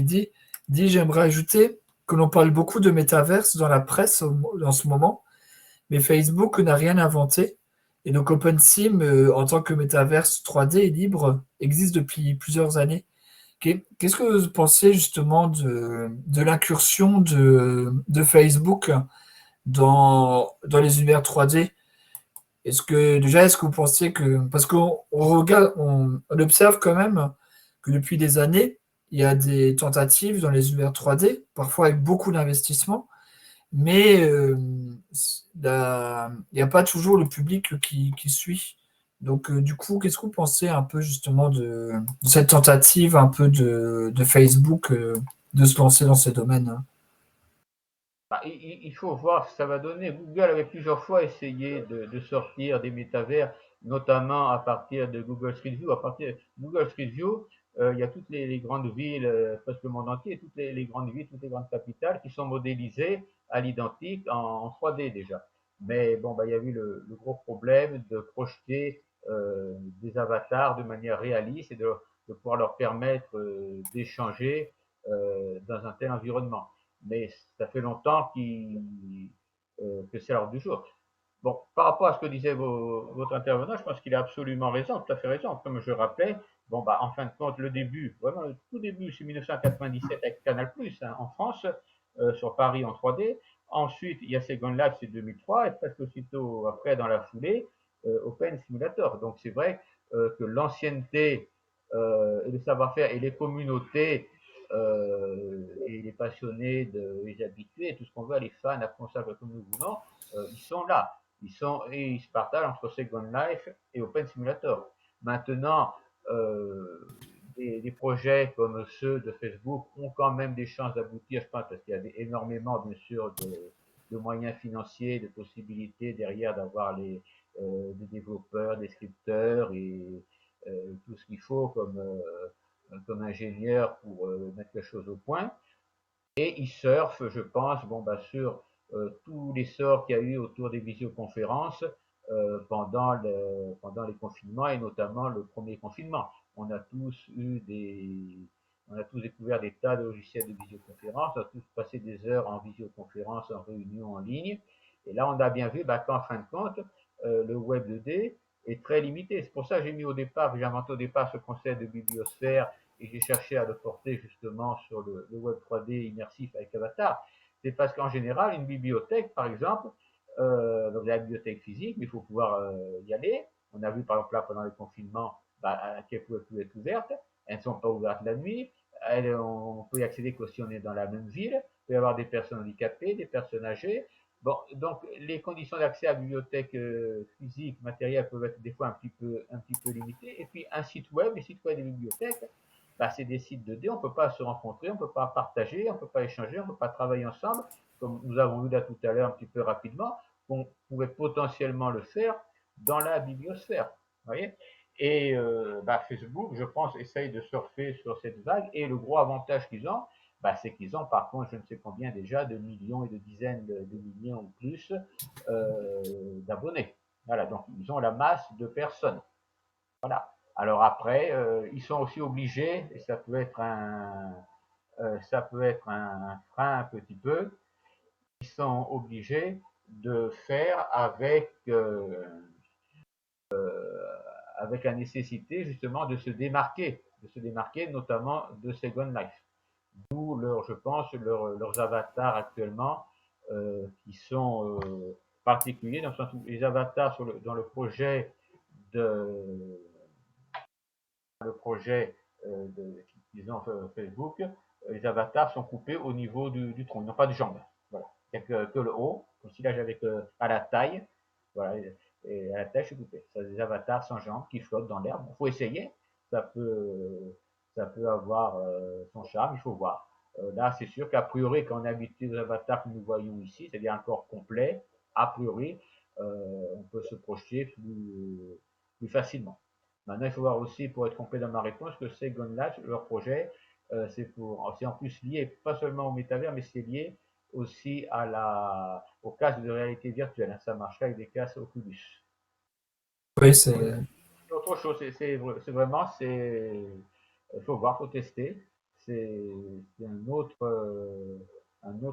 dit. Il dit, j'aimerais ajouter que l'on parle beaucoup de métaverse dans la presse en ce moment, mais Facebook n'a rien inventé. Et donc OpenSim, en tant que métaverse 3D et libre, existe depuis plusieurs années. Qu'est-ce que vous pensez justement de l'incursion de Facebook dans les univers 3D? Est-ce que vous pensez que, parce qu'on regarde, on observe quand même que depuis des années, il y a des tentatives dans les univers 3D, parfois avec beaucoup d'investissement, mais il n'y a pas toujours le public qui suit. Donc, du coup, qu'est-ce que vous pensez un peu justement de cette tentative un peu de Facebook de se lancer dans ces domaines? Il faut voir ce que ça va donner. Google avait plusieurs fois essayé de sortir des métavers, notamment à partir de Google Street View. À partir de Google Street View, il y a toutes les grandes villes, presque le monde entier, toutes les grandes villes, toutes les grandes capitales qui sont modélisées à l'identique en 3D déjà. Mais bon, il y a eu le gros problème de projeter des avatars de manière réaliste et de pouvoir leur permettre d'échanger dans un tel environnement. Mais ça fait longtemps que c'est à l'ordre du jour. Bon, par rapport à ce que disait votre intervenant, je pense qu'il a absolument raison, tout à fait raison. Comme je rappelais, bon, en fin de compte, le début, vraiment le tout début, c'est 1997 avec Canal+, hein, en France, sur Paris en 3D. Ensuite, il y a Second Life, c'est 2003, et presque aussitôt après, dans la foulée, Open Simulator. Donc, c'est vrai que l'ancienneté et le savoir-faire et les communautés et les passionnés, les habitués, tout ce qu'on veut, les fans, appelons ça comme nous voulons, ils sont là. Ils se partagent entre Second Life et Open Simulator. Maintenant, des projets comme ceux de Facebook ont quand même des chances d'aboutir, je pense, parce qu'il y a énormément, bien sûr, de moyens financiers, de possibilités derrière d'avoir des développeurs, des scripteurs et tout ce qu'il faut comme ingénieur pour mettre quelque chose au point. Et ils surfent, je pense, sur tous les sorts qu'il y a eu autour des visioconférences pendant les confinements et notamment le premier confinement. On a tous eu on a tous découvert des tas de logiciels de visioconférence, on a tous passé des heures en visioconférence, en réunion en ligne. Et là, on a bien vu qu'en fin de compte, le Web 2D est très limité. C'est pour ça que j'ai inventé au départ ce concept de bibliosphère et j'ai cherché à le porter justement sur le Web 3D immersif avec Avatar. C'est parce qu'en général, une bibliothèque, par exemple, donc la bibliothèque physique, mais il faut pouvoir y aller. On a vu par exemple là pendant le confinement qu'elles ne pouvaient plus être ouvertes. Elles ne sont pas ouvertes la nuit. On peut y accéder que si on est dans la même ville. Il peut y avoir des personnes handicapées, des personnes âgées. Bon, donc les conditions d'accès à la bibliothèque physique, matérielle peuvent être des fois un petit peu limitées. Et puis un site web, les sites web des bibliothèques, c'est des sites 2D, on ne peut pas se rencontrer, on ne peut pas partager, on ne peut pas échanger, on ne peut pas travailler ensemble, comme nous avons vu là tout à l'heure un petit peu rapidement, on pouvait potentiellement le faire dans la bibliosphère. Vous voyez. Et Facebook, je pense, essaye de surfer sur cette vague. Et le gros avantage qu'ils ont, c'est qu'ils ont par contre, je ne sais combien déjà, de millions et de dizaines de millions ou plus d'abonnés. Voilà, donc ils ont la masse de personnes. Voilà. Alors après, ils sont aussi obligés, et ça peut être un frein un petit peu, ils sont obligés de faire avec la nécessité justement de se démarquer notamment de Second Life. D'où je pense, leurs avatars actuellement qui sont particuliers dans le sens où les avatars dans le projet qu'ils ont Facebook, les avatars sont coupés au niveau du tronc. Ils n'ont pas de jambes. Voilà. Il n'y a que le haut, comme si là j'avais à la taille. Voilà. Et à la taille, je suis coupé. C'est des avatars sans jambes qui flottent dans l'herbe. Il faut essayer. Ça peut, ça peut avoir son charme. Il faut voir. Là, c'est sûr qu'a priori, quand on est habitué aux avatars que nous voyons ici, c'est-à-dire un corps complet, a priori, on peut se projeter plus facilement. Maintenant, il faut voir aussi, pour être complet dans ma réponse, que Second Life, leur projet, c'est en plus lié pas seulement au métavers, mais c'est lié aussi au casque de réalité virtuelle. Hein. Ça marcherait avec des casques Oculus. Oui, c'est C'est autre chose, vraiment, il faut voir, il faut tester. C'est un autre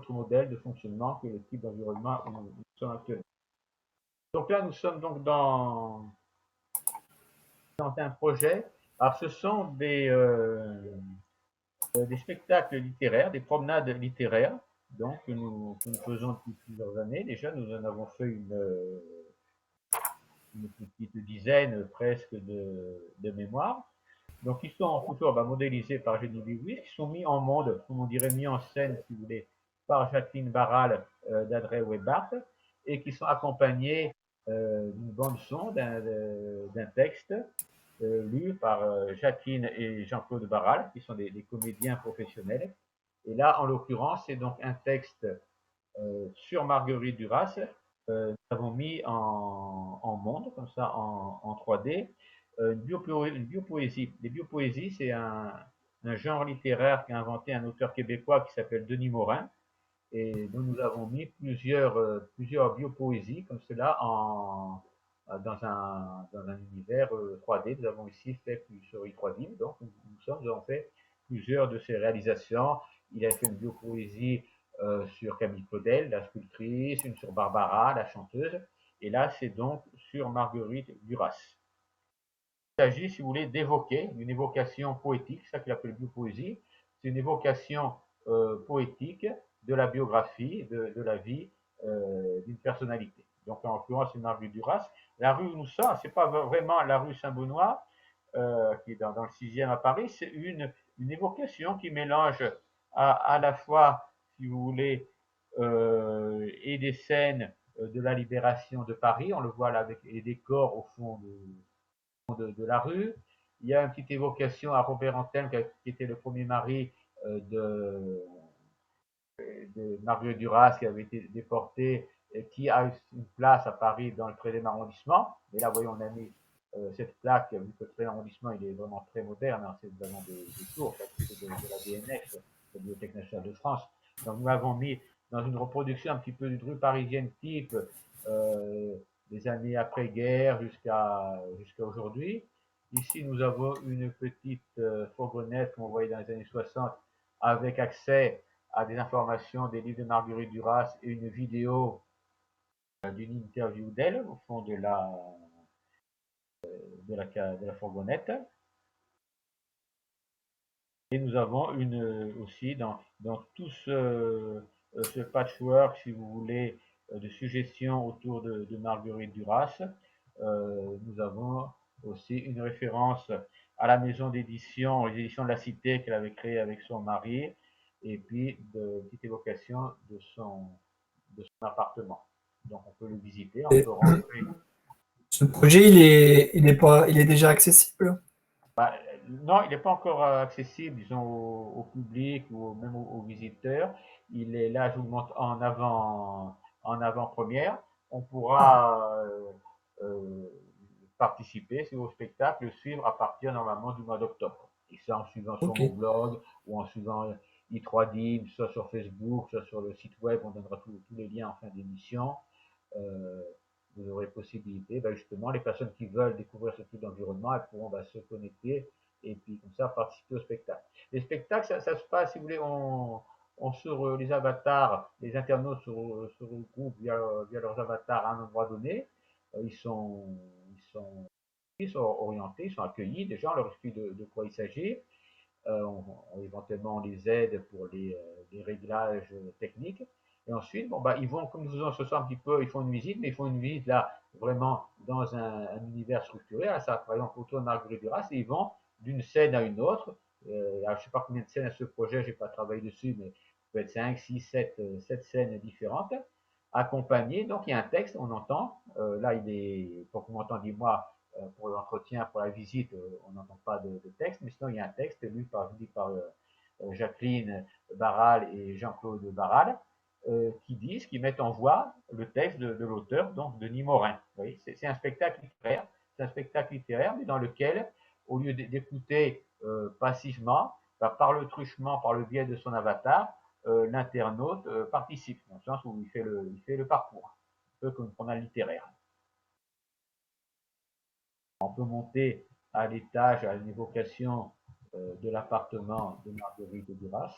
modèle de fonctionnement que le type d'environnement où nous sommes actuellement. Donc là, nous sommes donc dans un projet. Alors, ce sont des spectacles littéraires, des promenades littéraires, donc que nous faisons depuis plusieurs années. Déjà, nous en avons fait une petite dizaine presque de mémoires. Donc, ils sont toujours modélisés par Jenny Lewis, qui sont mis en monde, comme on dirait mis en scène, si vous voulez, par Jacqueline Barral d'Adré Webart, et qui sont accompagnés d'une bande son, d'un texte lu par Jacqueline et Jean-Claude Barral, qui sont des comédiens professionnels. Et là, en l'occurrence, c'est donc un texte sur Marguerite Duras, nous avons mis en monde, comme ça, en 3D, une biopoésie. Les biopoésies, c'est un genre littéraire qu'a inventé un auteur québécois qui s'appelle Denis Morin, et dont nous avons mis plusieurs biopoésies comme cela dans un univers 3D. Nous avons ici fait sur i3D, donc nous avons fait plusieurs de ces réalisations. Il a fait une biopoésie sur Camille Claudel, la sculptrice, une sur Barbara, la chanteuse, et là c'est donc sur Marguerite Duras. Il s'agit, si vous voulez, d'évoquer une évocation poétique, ça qu'il appelle biopoésie. C'est une évocation poétique de la biographie, de la vie d'une personnalité. Donc, en l'occurrence, c'est Marguerite Duras. La rue où nous sommes, c'est pas vraiment la rue Saint-Benoît, qui est dans le 6e à Paris, c'est une évocation qui mélange à la fois, si vous voulez, et des scènes de la libération de Paris. On le voit là avec les décors au fond de la rue. Il y a une petite évocation à Robert Antelme, qui était le premier mari de Marguerite Duras, qui avait été déporté, et qui a une place à Paris dans le 13e arrondissement. Et là, voyons, on a mis cette plaque, vu que le 13e arrondissement, il est vraiment très moderne, hein, c'est vraiment des tours, c'est de la BNF, la Bibliothèque nationale de France. Donc nous l'avons mis dans une reproduction un petit peu d'une rue parisienne type, euh, des années après-guerre jusqu'à aujourd'hui. Ici, nous avons une petite fourgonnette qu'on voyait dans les années 60 avec accès à des informations des livres de Marguerite Duras et une vidéo d'une interview d'elle au fond de la fourgonnette. Et nous avons aussi dans tout ce patchwork, si vous voulez, de suggestions autour de Marguerite Duras, nous avons aussi une référence à la maison d'édition, les éditions de la Cité qu'elle avait créée avec son mari, et puis de petite évocation de son appartement. Donc on peut le visiter, on Et peut rentrer. ce projet, il est déjà accessible? Bah, non, il n'est pas encore accessible, disons, au public ou même aux visiteurs. Il est là, je vous le montre en avant-première. On Ah, pourra euh, participer au spectacle, le suivre à partir normalement du mois d'octobre. Et ça en suivant sur ok. mon blog ou en suivant i3D, soit sur Facebook, soit sur le site web, on donnera tous les liens en fin d'émission. Euh, vous aurez possibilité, ben justement, les personnes qui veulent découvrir ce type d'environnement, elles pourront se connecter et puis comme ça participer au spectacle. Les spectacles, ça se passe, si vous voulez, on sur les avatars, les internautes se regroupent via leurs avatars à un endroit donné. Ils sont, ils sont, ils sont orientés, ils sont accueillis, déjà on leur explique de quoi il s'agit. Éventuellement, on les aide pour les réglages techniques. Et ensuite, bon, bah, ils vont, comme nous faisons ce soir un petit peu, ils font une visite, mais ils font une visite là, vraiment dans un univers structuré. Là, ça, par exemple, autour de Marguerite Duras, et ils vont d'une scène à une autre. Alors, je ne sais pas combien de scènes à ce projet, je n'ai pas travaillé dessus, mais peut être 5, 6, 7 scènes différentes, accompagnées. Donc, il y a un texte, on entend. Là, il est, pour que vous m'entendiez, moi, pour l'entretien, pour la visite, on n'entend pas de texte, mais sinon il y a un texte lu par Jacqueline Barral et Jean-Claude Barral, qui mettent en voix le texte de l'auteur, donc Denis Morin. Vous voyez, c'est un spectacle littéraire, mais dans lequel, au lieu d'écouter passivement, bah, par le truchement, par le biais de son avatar, l'internaute participe, dans le sens où il fait le parcours, un peu comme pendant le littéraire. On peut monter à l'étage à une évocation de l'appartement de Marguerite Duras.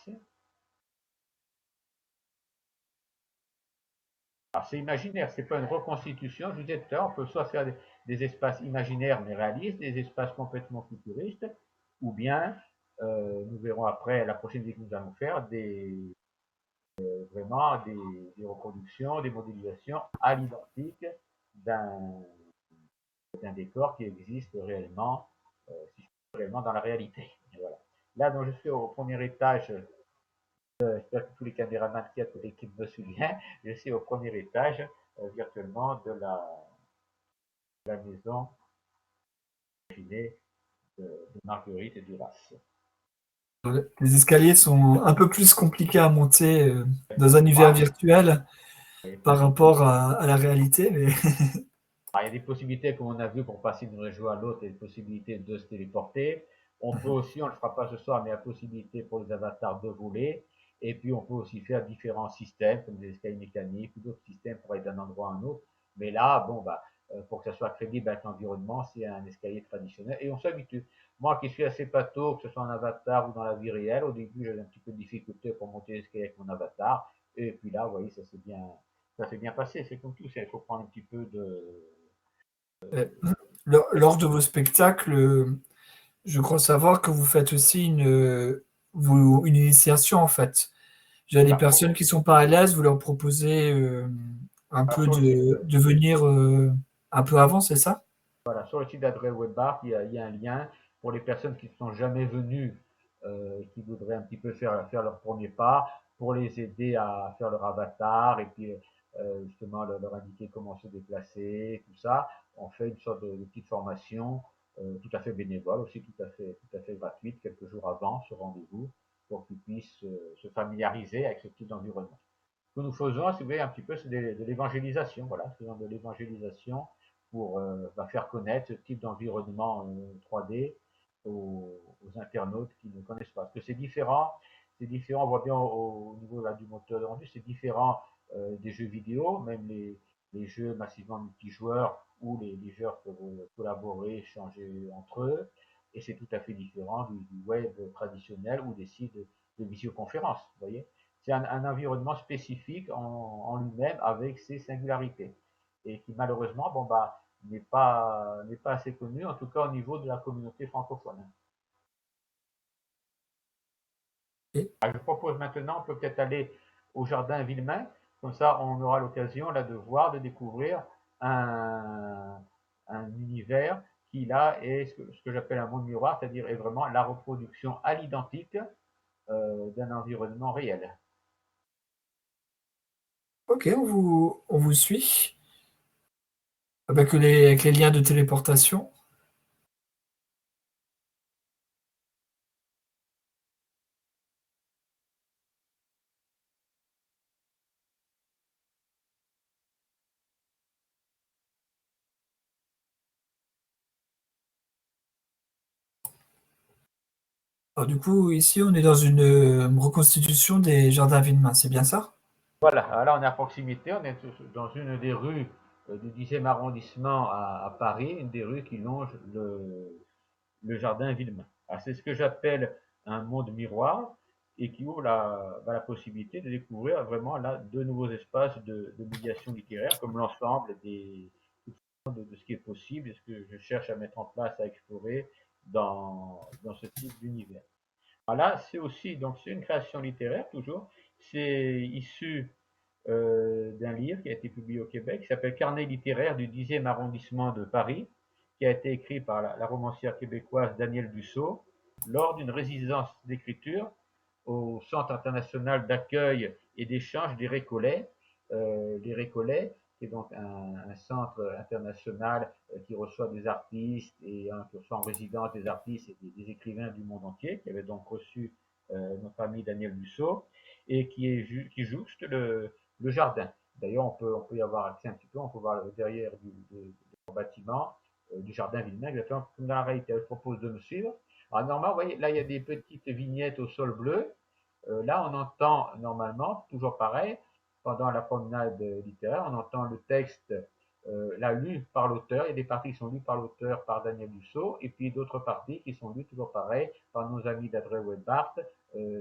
Alors c'est imaginaire, c'est pas une reconstitution. Je vous disais tout à l'heure, on peut soit faire des espaces imaginaires mais réalistes, des espaces complètement futuristes, ou bien nous verrons après la prochaine vidéo que nous allons faire vraiment des reproductions, des modélisations à l'identique d'un décor qui existe réellement, réellement dans la réalité. Et voilà. Là, donc, je suis au premier étage. J'espère que tous les caméramans qui de l'équipe me suivent. Je suis au premier étage virtuellement de la maison de Marguerite Duras. Les escaliers sont un peu plus compliqués à monter dans un univers Moi, virtuel oui, par rapport à la réalité, mais il y a des possibilités, comme on a vu, pour passer d'une région à l'autre, et des possibilités de se téléporter. On peut aussi, on ne le fera pas ce soir, mais il y a possibilité pour les avatars de voler. Et puis, on peut aussi faire différents systèmes, comme des escaliers mécaniques ou d'autres systèmes pour aller d'un endroit à un autre. Mais là, bon, bah, pour que ça soit crédible avec l'environnement, c'est un escalier traditionnel. Et on s'habitue. Moi qui suis assez pâteau, que ce soit en avatar ou dans la vie réelle, au début, j'avais un petit peu de difficulté pour monter l'escalier avec mon avatar. Et puis là, vous voyez, ça s'est bien passé. C'est comme tout, il faut prendre un petit peu de, euh, lors de vos spectacles, je crois savoir que vous faites aussi une initiation en fait. J'ai des voilà. personnes qui sont pas à l'aise, vous leur proposez un Alors, peu sur le site, de venir un peu avant, c'est ça? voilà, sur le site d'Adrel Webart, il y a un lien pour les personnes qui ne sont jamais venues, qui voudraient un petit peu faire leur premier pas, pour les aider à faire leur avatar et puis justement leur indiquer comment se déplacer, tout ça. On fait une sorte de petite formation tout à fait bénévole, aussi tout à fait gratuite, quelques jours avant ce rendez-vous, pour qu'ils puissent se familiariser avec ce type d'environnement. Ce que nous faisons, si vous voulez, un petit peu, c'est de l'évangélisation. Voilà, faisons de l'évangélisation pour faire connaître ce type d'environnement 3D aux internautes qui ne connaissent pas. Parce que c'est différent, on voit bien au niveau là, du moteur de rendu, c'est différent des jeux vidéo, même les jeux massivement multijoueurs où les joueurs peuvent collaborer, échanger entre eux. Et c'est tout à fait différent du web traditionnel ou des sites de visioconférence, vous voyez. C'est un environnement spécifique en lui-même avec ses singularités et qui malheureusement bon, bah, n'est pas assez connu, en tout cas au niveau de la communauté francophone. Et- Alors, je propose maintenant, on peut peut-être aller au jardin Villemain, comme ça on aura l'occasion là de voir, de découvrir un univers qui là est ce que j'appelle un monde miroir, c'est-à-dire est vraiment la reproduction à l'identique d'un environnement réel. Ok, on vous suit avec les liens de téléportation. Alors, du coup, ici, on est dans une reconstitution des jardins Villemain, c'est bien ça? Voilà, alors là on est à proximité, on est dans une des rues du 10e arrondissement à Paris, une des rues qui longe le jardin Villemain. C'est ce que j'appelle un monde miroir et qui ouvre la possibilité de découvrir vraiment là de nouveaux espaces de médiation littéraire comme l'ensemble de ce qui est possible et ce que je cherche à mettre en place, à explorer dans ce type d'univers. Voilà, c'est aussi donc c'est une création littéraire toujours. C'est issu d'un livre qui a été publié au Québec, qui s'appelle Carnet littéraire du 10e arrondissement de Paris, qui a été écrit par la romancière québécoise Danielle Dussault lors d'une résidence d'écriture au Centre international d'accueil et d'échange des Récollets. Les Récollets, qui est donc un centre international qui reçoit des artistes et qui reçoit en résidence des artistes et des écrivains du monde entier, qui avait donc reçu notre ami Daniel Dussault, et qui jouxte le jardin. D'ailleurs, on peut y avoir accès un petit peu, on peut voir derrière du bâtiment du jardin Villeneuve, exactement comme dans la réalité. Je propose de me suivre. Alors, normalement, vous voyez, là, il y a des petites vignettes au sol bleu. Là, on entend normalement, toujours pareil, pendant la promenade littéraire, on entend le texte là lu par l'auteur. Il y a des parties qui sont lues par l'auteur, par Daniel Dussault, et puis d'autres parties qui sont lues toujours pareil par nos amis d'Adré Webart,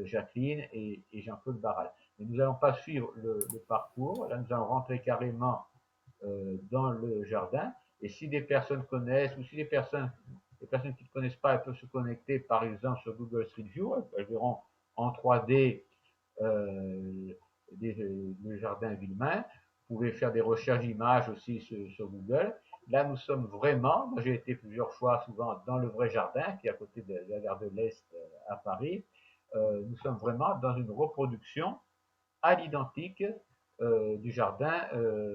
Jacqueline et Jean-Claude Barral. Mais nous n'allons pas suivre le parcours. Là, nous allons rentrer carrément dans le jardin. Et si des personnes connaissent, ou si des personnes qui ne connaissent pas, elles peuvent se connecter, par exemple, sur Google Street View, elles verront en 3D euh, le jardin Villemain. Vous pouvez faire des recherches d'images aussi sur Google. Là, nous sommes vraiment, moi j'ai été plusieurs fois, souvent, dans le vrai jardin, qui est à côté de la gare de l'Est à Paris. Nous sommes vraiment dans une reproduction à l'identique du jardin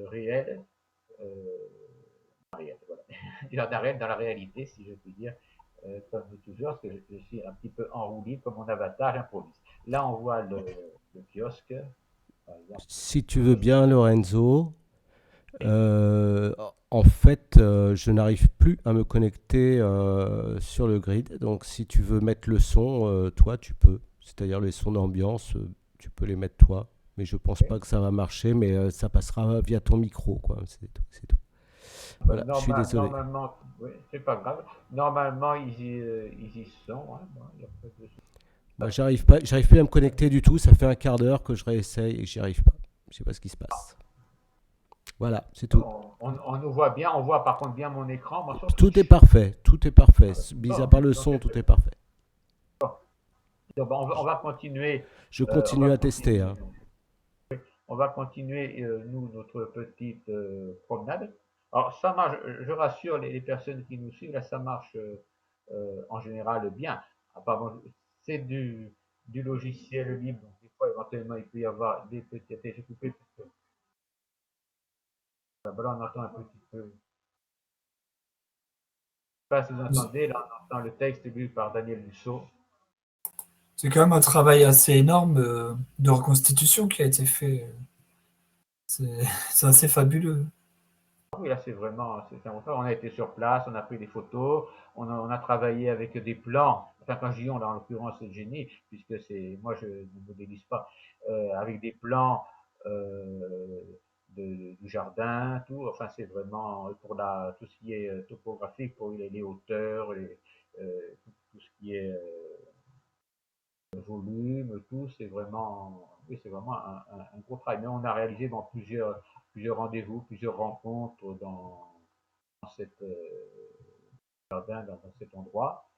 réel, réel voilà. Du jardin réel dans la réalité, si je puis dire, comme dit toujours, parce que je suis un petit peu enroulé comme mon avatar, j'improvise. Là, on voit le kiosque, par exemple. Si tu veux bien, Lorenzo, Et, en fait, je n'arrive plus à me connecter sur le grid. Donc, si tu veux mettre le son, toi, tu peux. C'est-à-dire les sons d'ambiance, tu peux les mettre toi. Mais je pense pas que ça va marcher, mais ça passera via ton micro, quoi. C'est tout, c'est tout. Voilà, je suis désolé. Normalement, oui, c'est pas grave. Normalement, ils y sont. Hein, bon, y a pas de souci. Moi, j'arrive plus à me connecter du tout. Ça fait un quart d'heure que je réessaye et que j'y arrive pas. Je sais pas ce qui se passe. Voilà, c'est tout. On nous voit bien, on voit par contre bien mon écran, moi sur Tout est Twitch. parfait, tout est parfait. Mis à Bon, part le donc, son, tout est parfait. on va continuer. Je On continue va à tester, continuer. hein. On va continuer, nous, notre petite promenade. Alors, ça marche, je rassure les personnes qui nous suivent, là, ça marche en général bien. Apparemment, c'est du logiciel libre, donc des fois, éventuellement, il peut y avoir des petits effets coupés. Là, on entend un petit peu. Je ne sais pas si vous entendez, là, on entend le texte lu par Daniel Dussault. C'est quand même un travail assez énorme de reconstitution qui a été fait. C'est c'est assez fabuleux. Oui, là, c'est un on a été sur place, on a pris des photos, on a travaillé avec des plans. Enfin, quand je dis on, là, en l'occurrence, c'est le génie, puisque moi, je ne modélise pas, avec des plans du jardin, tout. Enfin, c'est vraiment pour tout ce qui est topographique, pour les hauteurs, tout ce qui est volume, tout. Oui, c'est vraiment un gros travail. Mais on a réalisé dans plusieurs rendez-vous, plusieurs rencontres dans cette jardin, dans cet endroit.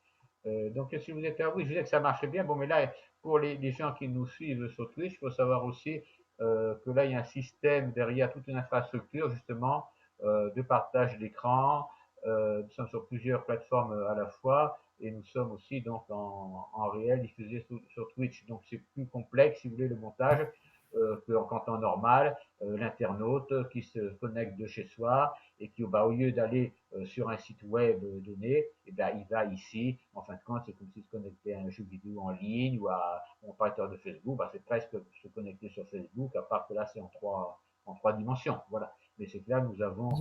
Donc, si vous êtes oui, je disais que ça marchait bien. Bon, mais là, pour les gens qui nous suivent sur Twitch, il faut savoir aussi que là, il y a un système derrière, toute une infrastructure, justement, de partage d'écran. Nous sommes sur plusieurs plateformes à la fois et nous sommes aussi donc en réel diffusé sur Twitch. Donc, c'est plus complexe, si vous voulez, le montage qu'en temps normal. L'internaute qui se connecte de chez soi et qui, bah, au lieu d'aller sur un site web donné, et ben, il va ici. En fin de compte, c'est comme s'il se connectait à un jeu vidéo en ligne ou à un opérateur de Facebook. Bah, c'est presque se connecter sur Facebook, à part que là, c'est en trois dimensions. Voilà. Mais c'est que là, nous avons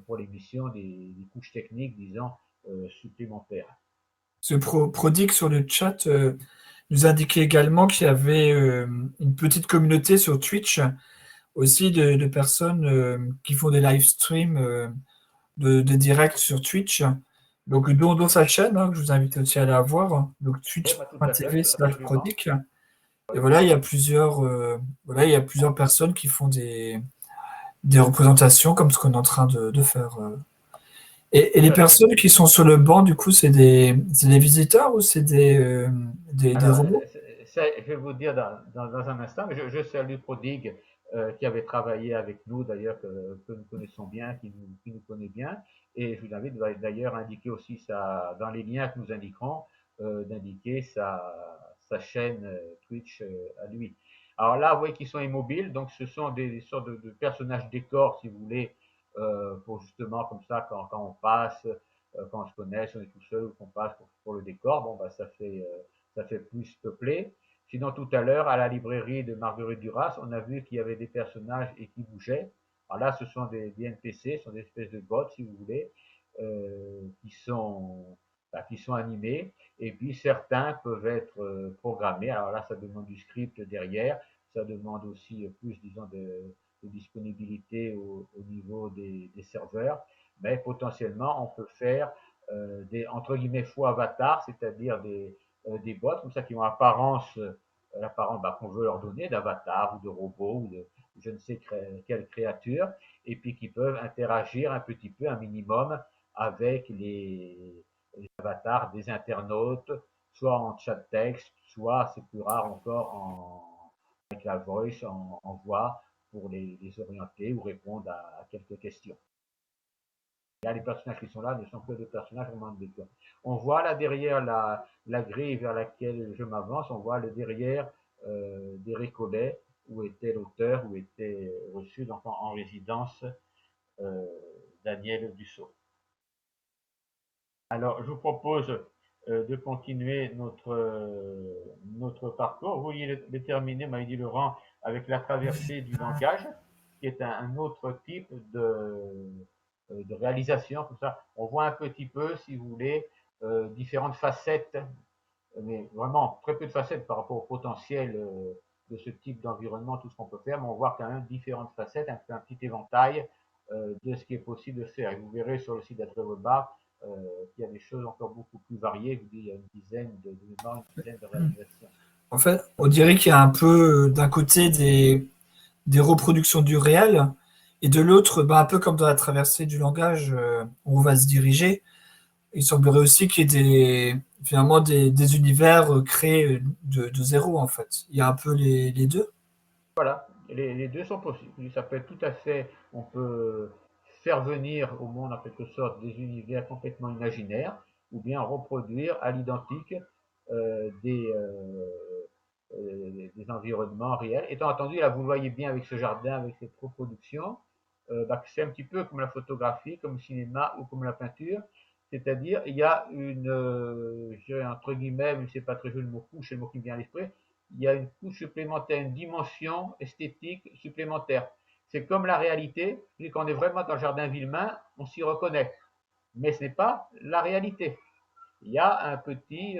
pour l'émission des couches techniques, disons, supplémentaires. Ce Prodigue sur le chat nous indiquait également qu'il y avait une petite communauté sur Twitch aussi de personnes qui font des live streams de direct sur Twitch. Donc, dont sa chaîne, hein, que je vous invite aussi à aller voir. Donc, Oui, bah, tout à fait, absolument. twitch.tv/prodigue. Et voilà, il y a plusieurs personnes qui font des représentations comme ce qu'on est en train de faire. Et les personnes qui sont sur le banc, du coup, c'est des visiteurs ou c'est des Alors, robots? je vais vous dire dans un instant, mais je salue Prodigue qui avait travaillé avec nous, d'ailleurs, que nous connaissons bien, qui nous connaît bien. Et je vous invite d'ailleurs à indiquer aussi dans les liens que nous indiquerons, d'indiquer sa chaîne Twitch à lui. Alors là, vous voyez qu'ils sont immobiles, donc ce sont des sortes de personnages décors, si vous voulez, pour justement, comme ça, quand on passe, quand on se connaît, si on est tout seul ou qu'on passe pour le décor, bon, bah, ça fait plus peuplé. Sinon, tout à l'heure, à la librairie de Marguerite Duras, on a vu qu'il y avait des personnages et qui bougeaient. Alors là, ce sont des NPC, ce sont des espèces de bots, si vous voulez, qui sont animés. Et puis, certains peuvent être programmés. Alors là, ça demande du script derrière. Ça demande aussi plus, disons, de disponibilité au niveau des serveurs. Mais potentiellement, on peut faire des, entre guillemets, faux avatars, c'est-à-dire des bots comme ça qui ont l'apparence bah, qu'on veut leur donner d'avatar ou de robot ou de je ne sais quelle créature, et puis qui peuvent interagir un petit peu, un minimum, avec les avatars des internautes, soit en chat texte, soit, c'est plus rare encore, avec la voice, en voix, pour les orienter ou répondre à quelques questions. Là, les personnages qui sont là ne sont que des personnages vraiment de décor. On voit là derrière la grille vers laquelle je m'avance, on voit le derrière des récollets où était l'auteur, où était reçu donc en résidence euh, Daniel Dussault. Alors, je vous propose de continuer notre parcours. Vous vouliez le terminer, m'avait dit Laurent, avec la traversée du langage, qui est un autre type de réalisation. Tout ça. On voit un petit peu, si vous voulez, différentes facettes, mais vraiment très peu de facettes par rapport au potentiel de ce type d'environnement, tout ce qu'on peut faire, mais on voit quand même différentes facettes, un petit éventail de ce qui est possible de faire. Et vous verrez sur le site d'Atrevobar qu'il y a des choses encore beaucoup plus variées. Je vous dis, il y a une dizaine de mémoires, une dizaine de réalisations. En fait, on dirait qu'il y a un peu d'un côté des reproductions du réel et de l'autre, un peu comme dans la traversée du langage où on va se diriger. Il semblerait aussi qu'il y ait finalement des univers créés de zéro, en fait. Il y a un peu les deux. Voilà, les deux sont possibles. Ça peut être tout à fait, on peut faire venir au monde en quelque sorte des univers complètement imaginaires, ou bien reproduire à l'identique euh, des, euh, des environnements réels. Étant entendu, là vous le voyez bien avec ce jardin, avec cette reproduction, c'est un petit peu comme la photographie, comme le cinéma ou comme la peinture. C'est-à-dire, il y a une, je dirais entre guillemets, mais c'est pas très joli le mot couche, c'est le mot qui me vient à l'esprit, il y a une couche supplémentaire, une dimension esthétique supplémentaire. C'est comme la réalité, vu qu'on est vraiment dans le jardin Villemain, on s'y reconnaît. Mais ce n'est pas la réalité. Il y a un petit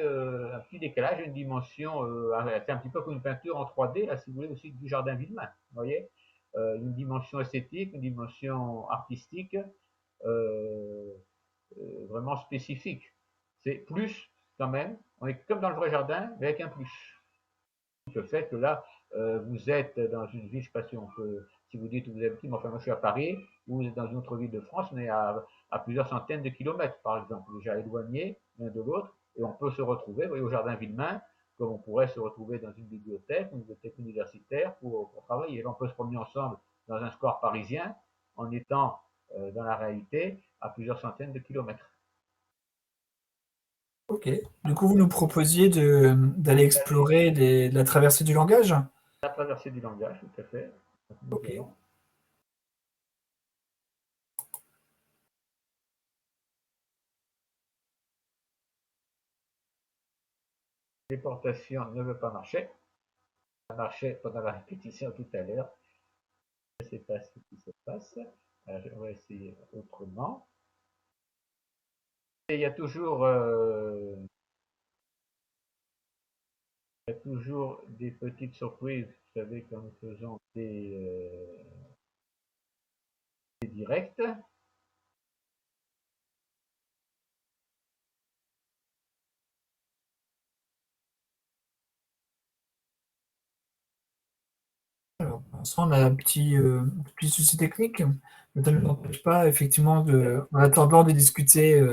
décalage, une dimension, c'est un petit peu comme une peinture en 3D, là, si vous voulez, aussi du jardin Villemain. Vous voyez, une dimension esthétique, une dimension artistique, euh, vraiment spécifique. C'est plus quand même, on est comme dans le vrai jardin, mais avec un plus. Le fait que là, vous êtes dans une ville, je ne sais pas si on peut, si vous dites où vous habitez, mais enfin moi je suis à Paris, ou vous êtes dans une autre ville de France, on est à plusieurs centaines de kilomètres, par exemple, déjà éloignés l'un de l'autre, et on peut se retrouver, vous voyez, au Jardin Villemain, comme on pourrait se retrouver dans une bibliothèque universitaire pour travailler. Et là, on peut se promener ensemble dans un square parisien en étant dans la réalité à plusieurs centaines de kilomètres. Ok. Du coup, vous nous proposiez d'aller explorer la traversée du langage? La traversée du langage, tout à fait. Donc, nous Ok. allons téléportation ne veut pas marcher. Ça marchait pendant la répétition tout à l'heure. Je ne sais pas ce qui se passe. On va essayer autrement. Et il y a toujours des petites surprises, vous savez, quand nous faisons des directs. Alors, pour l'instant, on a un petit souci technique, mais ça ne nous empêche pas, effectivement, en attendant de discuter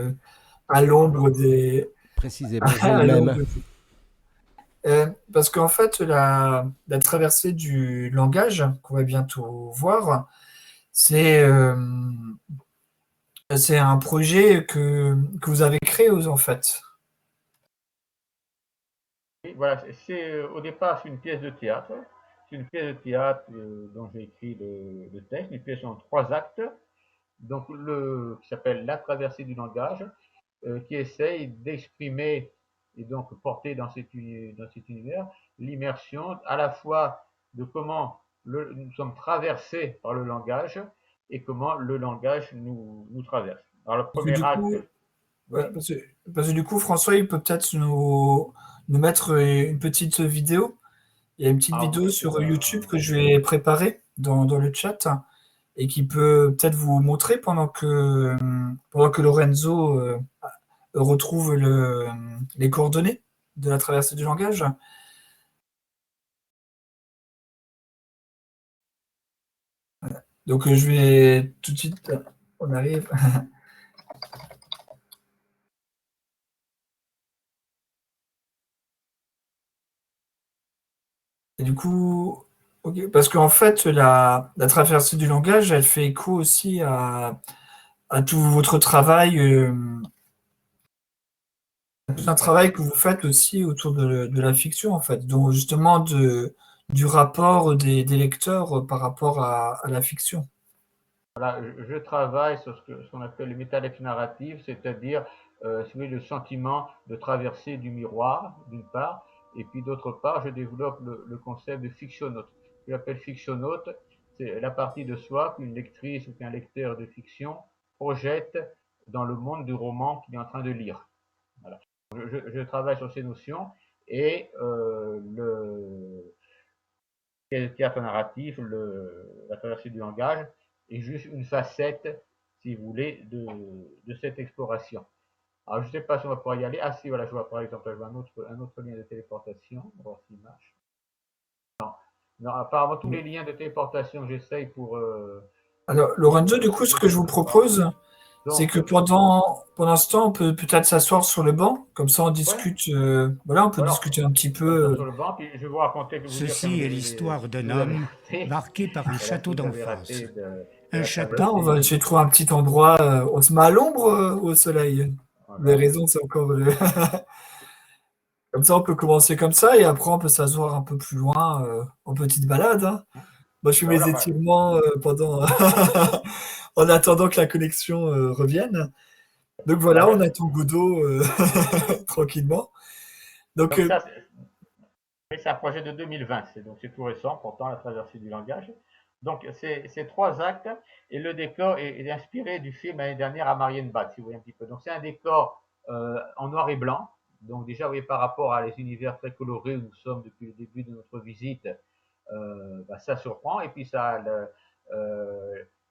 à l'ombre Précisément, j'ai le à même. l'ombre. Parce qu'en fait, la traversée du langage, qu'on va bientôt voir, c'est c'est un projet que vous avez créé, en fait. Et voilà, au départ, c'est une pièce de théâtre. C'est une pièce de théâtre dont j'ai écrit le texte, une pièce en 3 actes, donc qui s'appelle La traversée du langage, qui essaye d'exprimer et donc porter dans cet univers l'immersion à la fois de comment nous sommes traversés par le langage et comment le langage nous traverse. Alors le Parce que premier du acte, coup, ouais, oui. parce que du coup, François, il peut peut-être nous mettre une petite vidéo. Il y a une petite Ah oui, vidéo sur YouTube que je vais préparer dans le chat et qui peut peut-être vous montrer pendant que Lorenzo retrouve les coordonnées de la traversée du langage. Donc je vais tout de suite, on arrive. Et du coup, ok, parce qu'en fait, la traversée du langage, elle fait écho aussi à tout votre travail, tout un travail que vous faites aussi autour de la fiction, en fait, donc justement du rapport des lecteurs par rapport à la fiction. Voilà, je travaille sur ce qu'on appelle le métalecture narrative, c'est-à-dire si vous voulez, le sentiment de traverser du miroir, d'une part, et puis d'autre part, je développe le concept de fictionnaute. Je l'appelle fictionnaute, c'est la partie de soi qu'une lectrice ou qu'un lecteur de fiction projette dans le monde du roman qu'il est en train de lire. Voilà. Je travaille sur ces notions et le théâtre narratif, la traversée du langage, est juste une facette, si vous voulez, de cette exploration. Alors, je ne sais pas si on va pouvoir y aller. Ah si, voilà, je vois par exemple, je vois un autre lien de téléportation. On va voir s'il marche. Non, apparemment, tous les liens de téléportation que j'essaye pour... Alors, Lorenzo, du coup, ce que je vous propose, c'est que pendant ce temps, on peut peut-être s'asseoir sur le banc, comme ça on discute, voilà, on peut discuter un petit peu. Sur le banc, puis je vais vous raconter que Ceci est l'histoire d'un homme marqué par un château d'enfance. Un château. Là, on va essayer de trouver un petit endroit. On se met à l'ombre ou au soleil? Vous avez raison, c'est encore vrai. Comme ça, on peut commencer comme ça et après, on peut s'asseoir un peu plus loin en petite balade. Hein. Moi, je fais mes étirements pendant en attendant que la connexion revienne. Donc voilà, on attend Godot tranquillement. Donc ça, c'est un projet de 2020, donc c'est tout récent, pourtant la traversée du langage. Donc c'est 3 actes et le décor est inspiré du film l'année dernière à Marienbad, si vous voyez un petit peu. Donc c'est un décor en noir et blanc. Donc déjà, vous voyez, par rapport à les univers très colorés où nous sommes depuis le début de notre visite, ça surprend. Et puis ça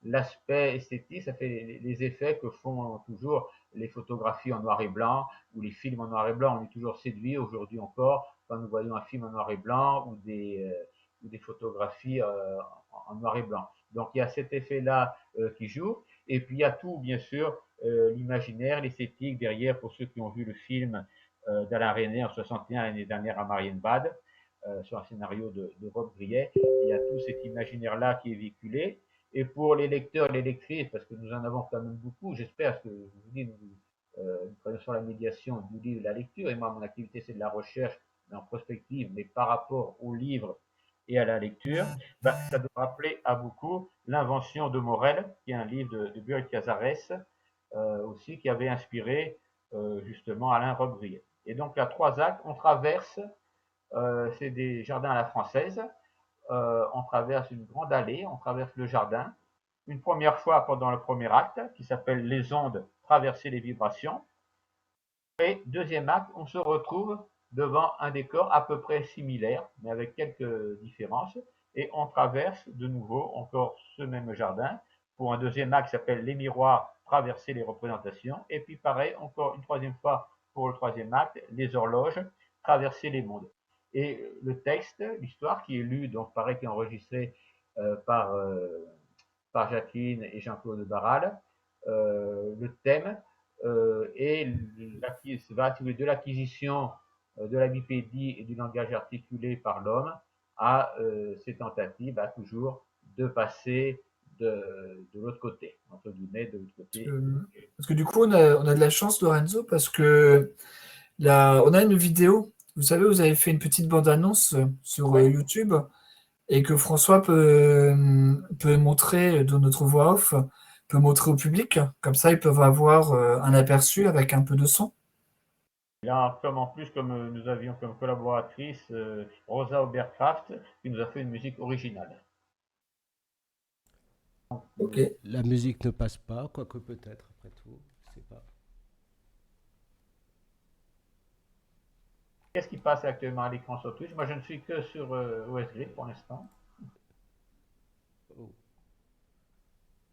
l'aspect esthétique, ça fait les effets que font toujours les photographies en noir et blanc ou les films en noir et blanc. On est toujours séduit aujourd'hui encore quand nous voyons un film en noir et blanc ou des photographies en noir et blanc. Donc il y a cet effet-là qui joue. Et puis il y a tout, bien sûr, l'imaginaire, l'esthétique derrière pour ceux qui ont vu le film d'Alain Resnais en 61 l'année dernière à Marienbad, sur un scénario de Rob Grillet. Il y a tout cet imaginaire-là qui est véhiculé. Et pour les lecteurs, les lectrices, parce que nous en avons quand même beaucoup, j'espère que vous dites, nous travaillons sur la médiation du livre et de la lecture, et moi, mon activité, c'est de la recherche en prospective, mais par rapport au livre et à la lecture, ça doit rappeler à beaucoup l'invention de Morel, qui est un livre de Buriel Casares, aussi, qui avait inspiré justement Alain Robbe-Grillet. Et donc, là, 3 actes, on traverse, c'est des jardins à la française, on traverse une grande allée, on traverse le jardin, une première fois pendant le premier acte, qui s'appelle Les ondes, traverser les vibrations, et deuxième acte, on se retrouve devant un décor à peu près similaire, mais avec quelques différences, et on traverse de nouveau encore ce même jardin, pour un deuxième acte qui s'appelle Les miroirs, traverser les représentations, et puis pareil, encore une troisième fois pour le troisième acte, Les horloges, traverser les mondes. Et le texte, l'histoire qui est lue, donc pareil, qui est enregistré par Jacqueline et Jean-Claude Barral, le thème est de l'acquisition de la bipédie et du langage articulé par l'homme à ces tentatives toujours de passer de l'autre côté, entre guillemets, de l'autre côté. Parce que du coup, on a de la chance, Lorenzo, parce que là, on a une vidéo. Vous savez, vous avez fait une petite bande-annonce sur YouTube et que François peut montrer dans notre voix off, peut montrer au public. Comme ça, ils peuvent avoir un aperçu avec un peu de son. Là, en plus, comme nous avions comme collaboratrice Rosa Oberkraft, qui nous a fait une musique originale. Ok. La musique ne passe pas, quoique peut-être, après tout, je sais pas. Qu'est-ce qui passe actuellement à l'écran sur Twitch? Moi, je ne suis que sur OSG pour l'instant.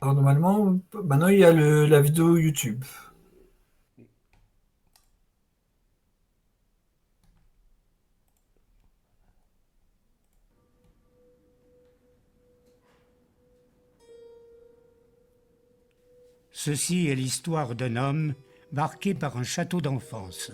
Alors normalement, maintenant il y a la vidéo YouTube. Ceci est l'histoire d'un homme marqué par un château d'enfance.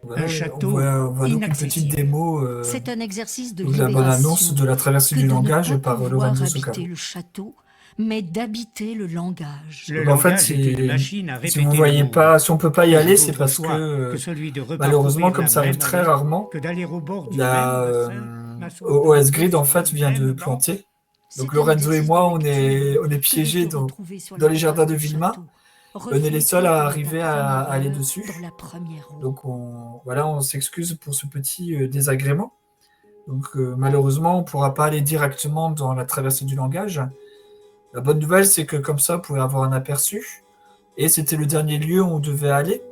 Voilà, Un château on voit donc une petite inaccessible. démo C'est un exercice de de la bonne annonce libération de la traversée que du de langage ne pas par pouvoir Lorenzo habiter Socavo. le château, mais d'habiter le langage. Le Donc, en fait, langage est une machine à si répéter vous le voyez monde. pas, si on peut pas y aller, Plus c'est d'autre parce choix que celui de malheureusement, reparcourir comme la ça arrive même très allée, rarement, que d'aller au bord du la même bassin, m'asseoir OS debout Grid en sur fait une vient de plaine blanche. planter. Donc C'est un Lorenzo et exercice moi, de on est lecture que de piégés te retrouver sur dans les les jardins toits de du Villemain. château. on est les seuls à arriver à aller dessus. Dans la première roue. Donc on s'excuse pour ce petit désagrément. Donc malheureusement, on ne pourra pas aller directement dans la traversée du langage. La bonne nouvelle, c'est que comme ça, vous pouvez avoir un aperçu. Et c'était le dernier lieu où on devait aller,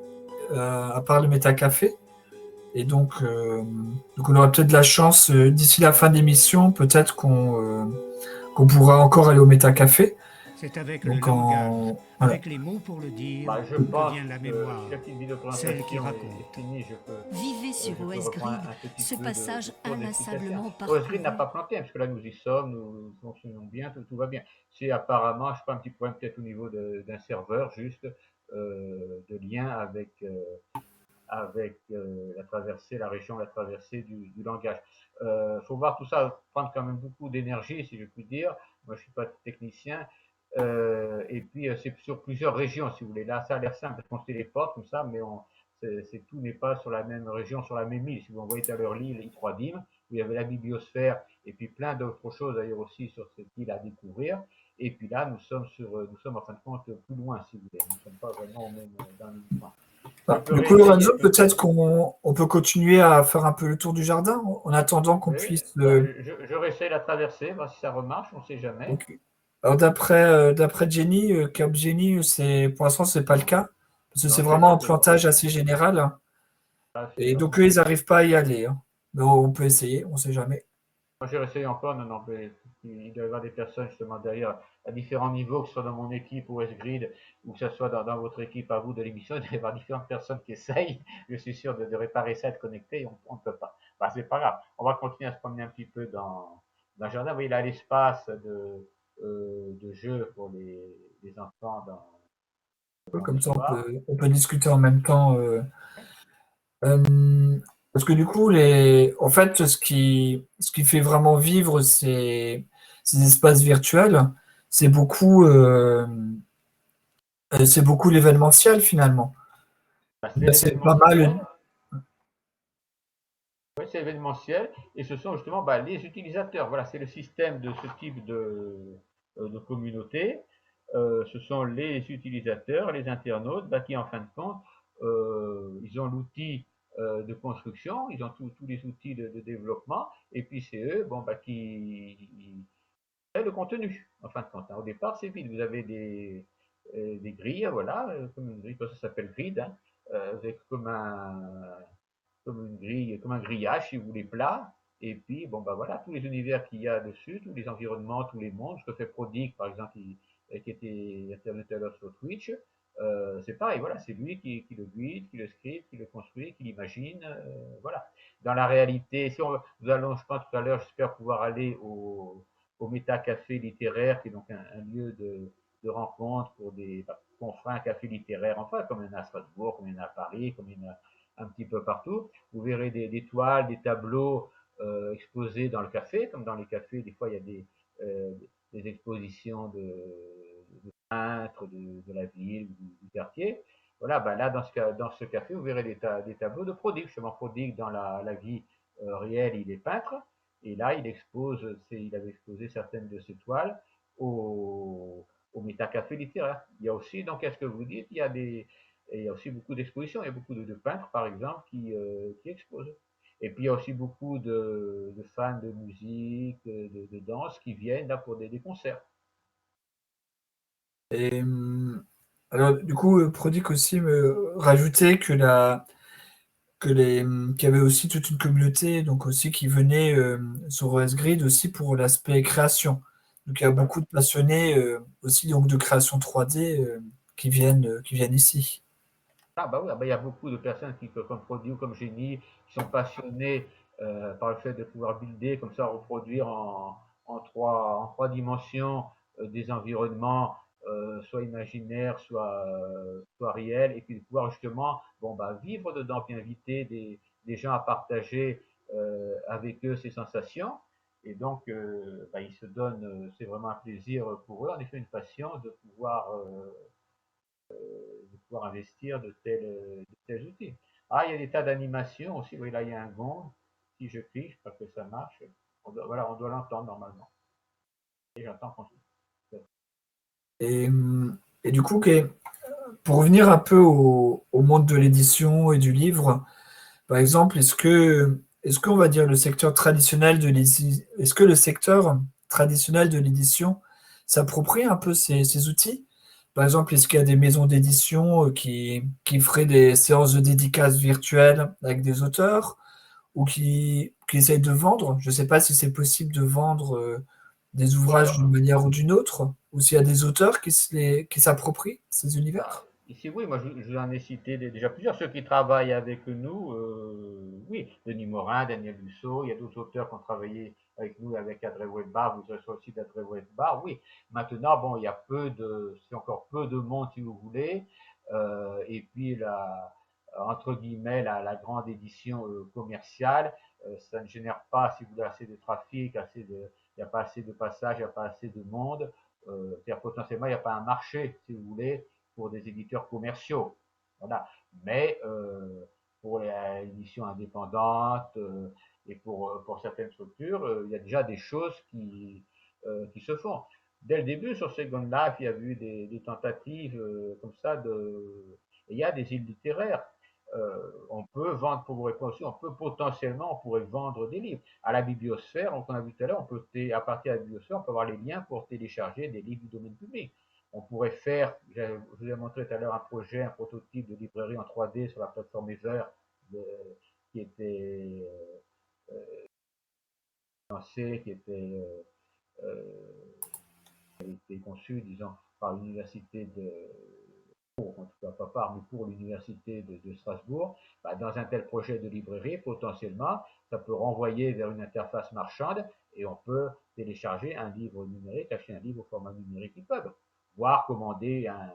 à part le Métacafé. Et donc on aura peut-être de la chance d'ici la fin de l'émission, peut-être qu'on pourra encore aller au Métacafé. C'est avec Donc le langage, voilà. avec les mots pour le dire, Je que pense vient la que mémoire, si la petite vidéo celle qui présentation raconte. est finie, je peux. Vivez sur Je peux OS reprendre Grid un petit ce peu passage tour d'explication. inlassablement OS parcouru. Grid n'a pas planté, parce que là nous y sommes, nous fonctionnons bien, tout va bien. C'est apparemment, je sais pas, un petit problème peut-être au niveau d'un serveur, juste de lien avec la traversée, la région, la traversée du langage. Faut voir tout ça prendre quand même beaucoup d'énergie, si je puis dire. Moi, je suis pas technicien. Et puis, c'est sur plusieurs régions, si vous voulez. Là, ça a l'air simple, parce qu'on se téléporte comme ça, mais tout n'est pas sur la même région, sur la même île. Si vous envoyez tout à l'heure l'île I3DIM, où il y avait la bibliosphère, et puis plein d'autres choses d'ailleurs aussi sur cette île à découvrir. Et puis là, nous sommes en fin de compte plus loin, si vous voulez. Nous ne sommes pas vraiment même dans le même point. Du coup, Lorenzo, peut-être qu'on peut continuer à faire un peu le tour du jardin en attendant qu'on puisse. Je réessaye la traversée, voir si ça remarche, on ne sait jamais. Okay. Alors d'après Jenny, Cap Jenny, pour l'instant c'est pas le cas parce que c'est vraiment un plantage assez général. Et donc eux ils n'arrivent pas à y aller. Hein. Mais on peut essayer, on ne sait jamais. Moi, j'ai essayé encore, non, mais il doit y avoir des personnes justement derrière à différents niveaux, que ce soit dans mon équipe ou S-Grid, ou que ce soit dans votre équipe à vous de l'émission, il doit y avoir différentes personnes qui essayent. Je suis sûr de réparer ça, de connecter, et on ne peut pas. Bah, c'est pas grave. On va continuer à se promener un petit peu dans le jardin. Vous voyez là l'espace de jeu pour les enfants Comme ça on peut discuter en même temps. Parce que du coup, en fait, ce qui fait vraiment vivre ces espaces virtuels, c'est beaucoup, c'est beaucoup l'événementiel finalement. Bah, C'est pas mal. Oui, c'est événementiel et ce sont justement les utilisateurs. Voilà, c'est le système de ce type de communauté. Ce sont les utilisateurs, les internautes, qui en fin de compte, ils ont l'outil de construction, ils ont tous les outils de développement et puis c'est eux qui créent le contenu en fin de compte. Au départ, c'est vide. Vous avez des grilles, voilà, comme une grille, ça s'appelle grid, hein, avec comme une grille, comme un grillage, si vous voulez, plat. Et puis, voilà, tous les univers qu'il y a dessus, tous les environnements, tous les mondes. Ce que fait Prodigue, par exemple, qui était intervenu tout à l'heure sur Twitch, c'est pareil, voilà, c'est lui qui le guide, qui le script, qui le construit, qui l'imagine, voilà. Dans la réalité, nous allons, je pense, tout à l'heure, j'espère pouvoir aller au Méta Café littéraire, qui est donc un lieu de rencontre pour qu'on fera un café littéraire, enfin, comme il y en a à Strasbourg, comme il y en a à Paris, comme il y en a un petit peu partout. Vous verrez des toiles, des tableaux exposés dans le café, comme dans les cafés, des fois il y a des expositions de peintres de la ville, du quartier. Voilà, là dans ce café, vous verrez des tableaux de Prodigue. Justement, Prodigue dans la vie réelle, il est peintre. Et là, il avait exposé certaines de ses toiles au Métacafé littéraire. Il y a aussi, donc, qu'est-ce que vous dites, il y a aussi beaucoup d'expositions, il y a beaucoup de peintres, par exemple, qui exposent. Et puis, il y a aussi beaucoup de fans de musique, de danse qui viennent là pour des concerts. Et, alors, du coup, Prodic aussi me rajoutait qu'il y avait aussi toute une communauté donc aussi qui venait sur OS Grid aussi pour l'aspect création. Donc il y a beaucoup de passionnés aussi donc de création 3D qui viennent ici. Oui, il y a beaucoup de personnes comme Prodigy ou comme Génie, qui sont passionnés par le fait de pouvoir builder, comme ça, reproduire en trois dimensions des environnements, soit imaginaires, soit réels, et puis de pouvoir justement vivre dedans, puis inviter des gens à partager avec eux ces sensations. Et donc, ils se donnent, c'est vraiment un plaisir pour eux, en effet, une passion de pouvoir investir de tels outils. Ah, il y a des tas d'animations aussi. Oui, là, il y a un gong. Si je clique, je crois que ça marche. On doit l'entendre normalement. Et j'entends qu'on Et, et du coup, pour revenir un peu au monde de l'édition et du livre, par exemple, est-ce qu'on va dire le secteur traditionnel de l'édition, est-ce que le secteur traditionnel de l'édition s'approprie un peu ces outils? Par exemple, est-ce qu'il y a des maisons d'édition qui feraient des séances de dédicaces virtuelles avec des auteurs ou qui essayent de vendre? Je ne sais pas si c'est possible de vendre des ouvrages d'une manière ou d'une autre, ou s'il y a des auteurs qui s'approprient ces univers. Ici, oui, moi je vous en ai cité déjà plusieurs. Ceux qui travaillent avec nous, oui, Denis Morin, Daniel Lusso, il y a d'autres auteurs qui ont travaillé avec nous, avec Adré Wedbar, vous avez aussi d'Adré Wedbar, oui. Maintenant, bon, il y a c'est encore peu de monde si vous voulez, et puis entre guillemets, la grande édition commerciale, ça ne génère pas, si vous voulez, assez de trafic, il n'y a pas assez de passages, il n'y a pas assez de monde, c'est-à-dire potentiellement, il n'y a pas un marché, si vous voulez, pour des éditeurs commerciaux. Voilà. Mais pour l'édition indépendante et pour certaines structures, il y a déjà des choses qui se font. Dès le début, sur Second Life, il y a eu des tentatives comme ça il y a des îles littéraires. On peut vendre, pour vous répondre aussi, on pourrait vendre des livres. À la bibliosphère, on a vu tout à l'heure, à partir de la bibliosphère, on peut avoir les liens pour télécharger des livres du domaine public. On pourrait faire, je vous ai montré tout à l'heure un prototype de librairie en 3D sur la plateforme Ever qui était lancé, conçu, disons, par l'université en tout cas pas par, mais pour l'université de Strasbourg. Bah, dans un tel projet de librairie, potentiellement, ça peut renvoyer vers une interface marchande et on peut télécharger un livre numérique, acheter un livre au format numérique EPUB, voire commander un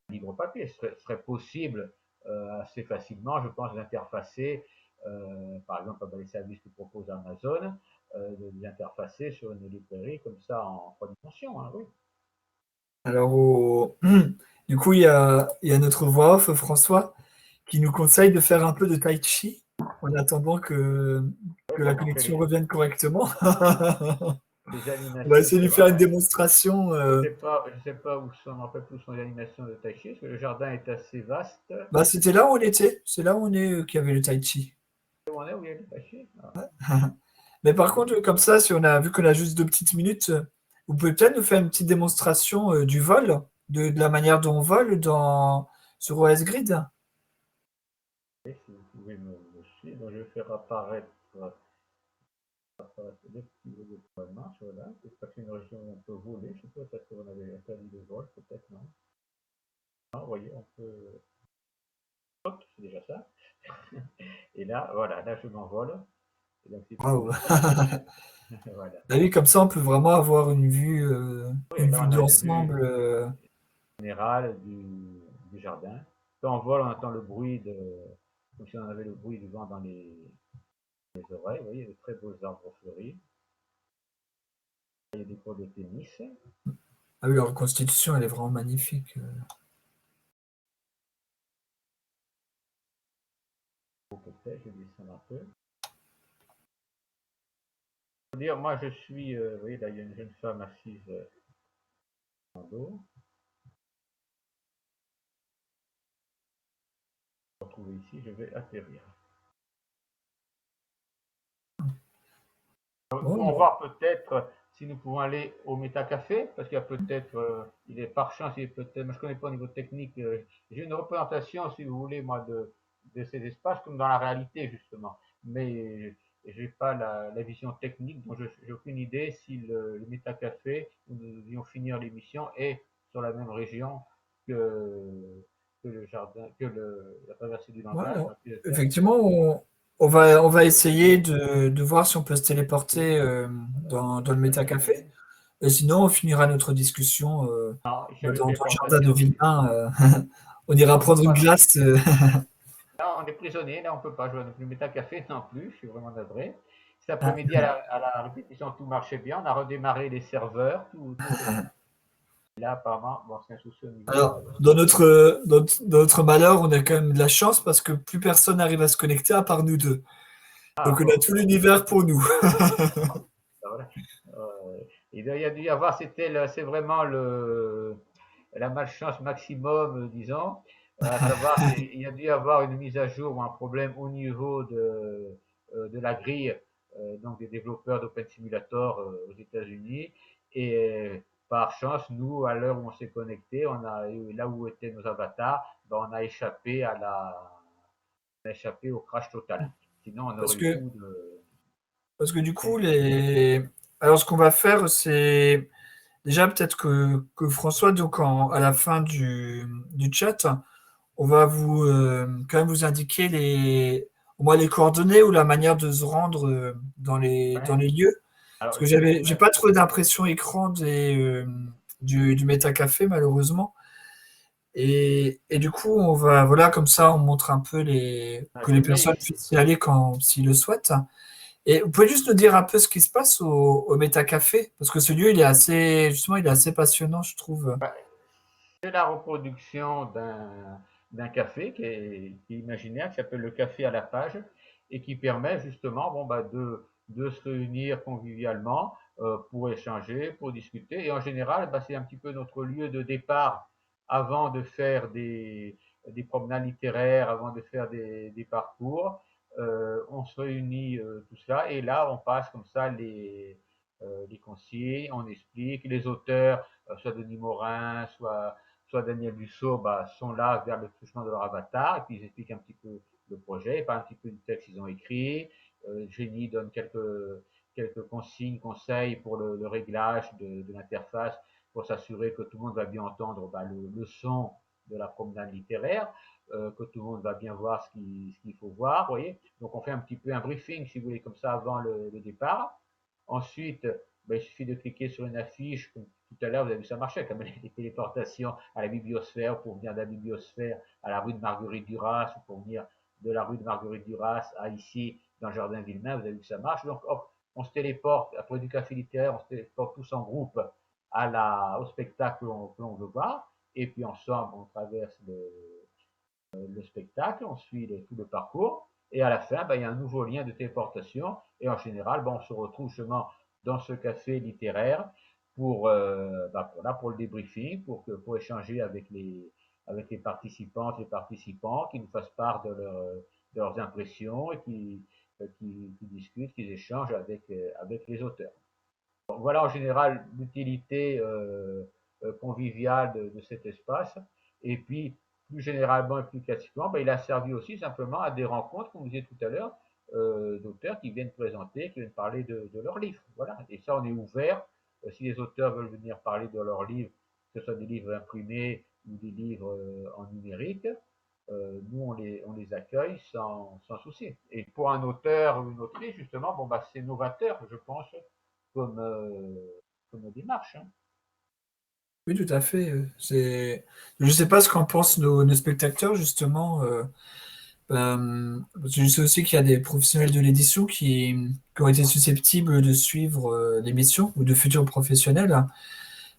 livre papier. Ce serait possible assez facilement, je pense, d'interfacer, par exemple, les services que propose Amazon, de les interfacer sur une librairie comme ça en 3 dimensions. Hein, oui. Alors, du coup, il y a notre voix off, François, qui nous conseille de faire un peu de tai chi en attendant que la connexion revienne correctement. On va essayer de lui faire une démonstration. Je sais pas où sont, en fait, où sont les animations de tai chi, parce que le jardin est assez vaste. Bah, c'était là où on était. C'est là où on est qu'il y avait le tai chi. Où on est, où il y a le tai chi. Mais par contre, comme ça, si on a vu qu'on a juste 2 petites minutes, vous pouvez peut-être nous faire une petite démonstration du vol, de la manière dont on vole sur OS Grid. Et si vous pouvez me suivre, je vais faire apparaître des petits bouts de points de marche, voilà. C'est une région où on peut voler, je sais pas, parce qu'on avait interdit de vol, peut-être, non. Non, vous voyez, on peut. Hop, c'est déjà ça. Et là, voilà, là je m'envole. Wow. Voilà. Bah oui, comme ça, on peut vraiment avoir une vue, Oui, là, on a d'ensemble. Général du jardin. Quand on vole, on entend le bruit comme si on avait le bruit du vent dans les oreilles. Vous voyez, de très beaux arbres fleuris. Il y a des cours de tennis. Ah oui, leur constitution, elle est vraiment magnifique. Peut-être, je descends un peu. Dire, moi je suis, vous voyez, là il y a une jeune femme assise en dos. Je vais retrouver ici, je vais atterrir. Nous pouvons voir peut-être si nous pouvons aller au Métacafé, parce qu'il y a peut-être, il est par chance, il est peut-être, moi je ne connais pas au niveau technique, j'ai une représentation, si vous voulez, moi, de ces espaces, comme dans la réalité, justement. Mais je n'ai pas la vision technique, donc je n'ai aucune idée si le Métacafé, où nous devions finir l'émission, est sur la même région que le jardin, la traversée du langage. Ouais, effectivement, on va essayer de voir si on peut se téléporter dans le Métacafé. Et sinon, on finira notre discussion dans le jardin de Villain. On ira prendre une glace. Là, on est prisonnier, là on ne peut pas jouer non plus. Métacafé non plus, je suis vraiment navré. Cet après-midi à la répétition, tout marchait bien. On a redémarré les serveurs. Et là, apparemment, bon, c'est un souci au niveau. Alors, dans notre malheur, on a quand même de la chance parce que plus personne n'arrive à se connecter à part nous deux. Donc, on a tout l'univers pour nous. Il y a dû y avoir, c'est vraiment la malchance maximum, disons, à savoir qu'il y a dû y avoir une mise à jour ou un problème au niveau de la grille donc des développeurs d'Open Simulator aux États-Unis. Et par chance, nous, à l'heure où on s'est connecté, on a là où étaient nos avatars, ben, on a échappé au crash total. Sinon, on Parce aurait eu que, tout de. parce que du coup, alors ce qu'on va faire, c'est déjà peut-être que François, donc à la fin du chat, on va quand même vous indiquer au moins les coordonnées ou la manière de se rendre dans Ouais. les lieux. Parce Alors, que je vais vous j'ai mettre. pas trop d'impression écran du Métacafé, malheureusement. Et du coup, voilà, comme ça, on montre un peu que Je les le mets personnes ici. puissent y aller s'ils le souhaitent. Et vous pouvez juste nous dire un peu ce qui se passe au Métacafé? Parce que ce lieu, justement, il est assez passionnant, je trouve. C'est la reproduction d'un café qui est imaginaire, qui s'appelle le café à la page, et qui permet justement bon, bah, de se réunir convivialement pour échanger, pour discuter. Et en général, bah, c'est un petit peu notre lieu de départ avant de faire des promenades littéraires, avant de faire des parcours. On se réunit tout ça, et là, on passe comme ça les consignes, on explique, les auteurs, soit Denis Morin, soit Daniel Dussault, bah, sont là vers le touchement de leur avatar, et puis ils expliquent un petit peu le projet, pas un petit peu du texte qu'ils ont écrit. Jenny donne quelques consignes, conseils pour le réglage de l'interface, pour s'assurer que tout le monde va bien entendre bah, le son de la promenade littéraire, que tout le monde va bien voir ce qu'il faut voir, vous voyez. Donc on fait un petit peu un briefing, si vous voulez, comme ça avant le départ. Ensuite, ben, il suffit de cliquer sur une affiche. Comme tout à l'heure, vous avez vu, ça marchait comme les téléportations à la bibliosphère pour venir de la bibliosphère à la rue de Marguerite Duras ou pour venir de la rue de Marguerite Duras à ici dans le jardin Villemain. Vous avez vu que ça marche. Donc, hop, on se téléporte après du café littéraire, on se téléporte tous en groupe au spectacle que l'on veut voir. Et puis ensemble, on traverse le spectacle, on suit tout le parcours. Et à la fin, ben, il y a un nouveau lien de téléportation. Et en général, ben, on se retrouve justement dans ce café littéraire pour le débriefing, pour échanger avec les participantes et les participants, qui nous fassent part de leurs impressions et qui discutent, qui échangent avec les auteurs. Donc, voilà en général l'utilité conviviale de cet espace. Et puis, plus généralement et plus classiquement, ben, il a servi aussi simplement à des rencontres, comme vous disiez tout à l'heure, d'auteurs qui viennent présenter, qui viennent parler de leurs livres. Voilà. Et ça, on est ouvert. Si les auteurs veulent venir parler de leurs livres, que ce soit des livres imprimés ou des livres en numérique, nous, on les accueille sans souci. Et pour un auteur ou une autrice, justement, bon, bah, c'est novateur, je pense, comme, comme démarche. Hein. Oui, tout à fait. Je ne sais pas ce qu'en pensent nos spectateurs, justement. Parce que je sais aussi qu'il y a des professionnels de l'édition qui ont été susceptibles de suivre l'émission ou de futurs professionnels.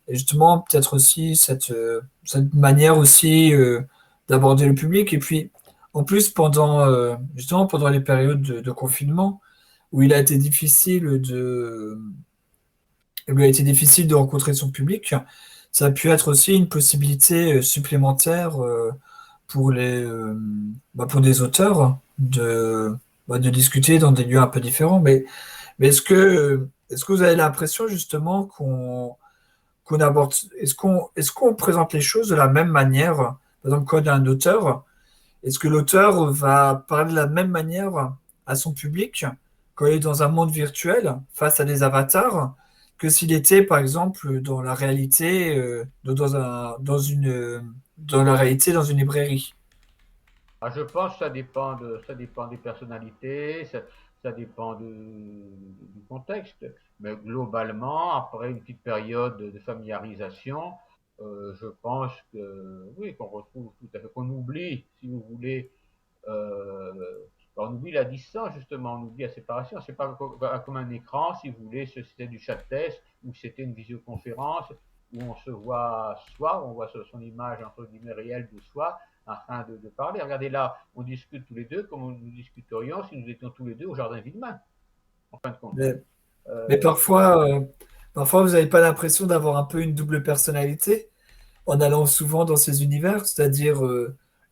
Et justement, peut-être aussi cette manière aussi d'aborder le public. Et puis, en plus, justement, pendant les périodes de confinement, où il lui a été difficile de rencontrer son public, ça a pu être aussi une possibilité supplémentaire pour des auteurs de discuter dans des lieux un peu différents. Mais est-ce que vous avez l'impression justement qu'on aborde, est-ce qu'on présente les choses de la même manière? Par exemple, quand il y a un auteur, est-ce que l'auteur va parler de la même manière à son public quand il est dans un monde virtuel face à des avatars que s'il était, par exemple, dans la réalité, dans la réalité, dans une librairie? Ah, je pense que ça dépend des personnalités, ça dépend du contexte. Mais globalement, après une petite période de familiarisation, je pense que oui, qu'on retrouve tout à fait, qu'on oublie, si vous voulez, euh, on oublie la distance justement, on oublie la séparation. C'est pas comme un écran, si vous voulez, si c'était du chat test ou c'était une visioconférence où on se voit soi, on voit son image entre guillemets réelle de soi afin de parler. Regardez là, on discute tous les deux comme nous discuterions si nous étions tous les deux au jardin Villemain, en fin de compte. Hein. Mais, mais Euh, parfois vous n'avez pas l'impression d'avoir un peu une double personnalité? en allant souvent dans ces univers, c'est-à-dire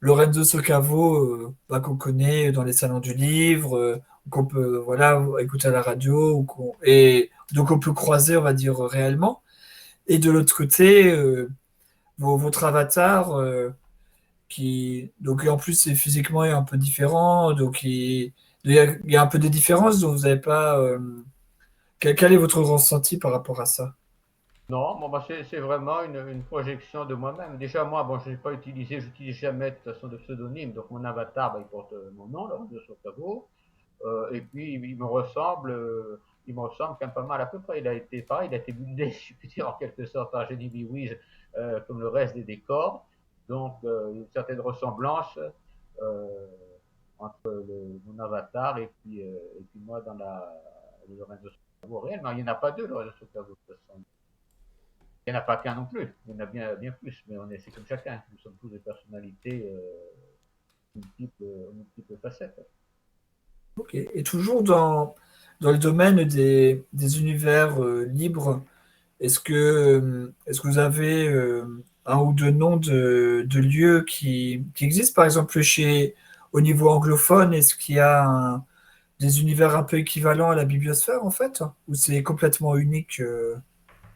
Lorenzo Socavo, qu'on connaît dans les salons du livre, qu'on peut voilà, écouter à la radio, et donc on peut croiser, on va dire, réellement. Et de l'autre côté, votre avatar, donc en plus, c'est physiquement un peu différent, donc il y a un peu de différence, donc vous n'avez pas. Quel est votre ressenti par rapport à ça? Non, bon, bah, c'est vraiment une projection de moi-même. Déjà, moi, bon, je n'ai pas utilisé, j'utilise jamais de toute façon de pseudonyme, donc mon avatar, bah, il porte mon nom, Lorenzo Socavo. Et puis, il me ressemble quand même pas mal à peu près. Il a été pareil, il a été buildé, si je puis dire, en quelque sorte, par Jenny Wiz, comme le reste des décors. Donc, une certaine ressemblance euh, entre mon avatar et puis moi dans le Lorenzo Socavo réel. Mais il n'y en a pas deux, Lorenzo Socavo, de toute façon. Il n'y en a pas qu'un non plus, il y en a bien plus, mais c'est comme chacun. Nous sommes tous des personnalités multiples facettes. Ok. Et toujours dans le domaine des univers libres, est-ce que vous avez un ou deux noms de lieux qui existent, par exemple au niveau anglophone, est-ce qu'il y a des univers un peu équivalents à la bibliosphère en fait, ou c'est complètement unique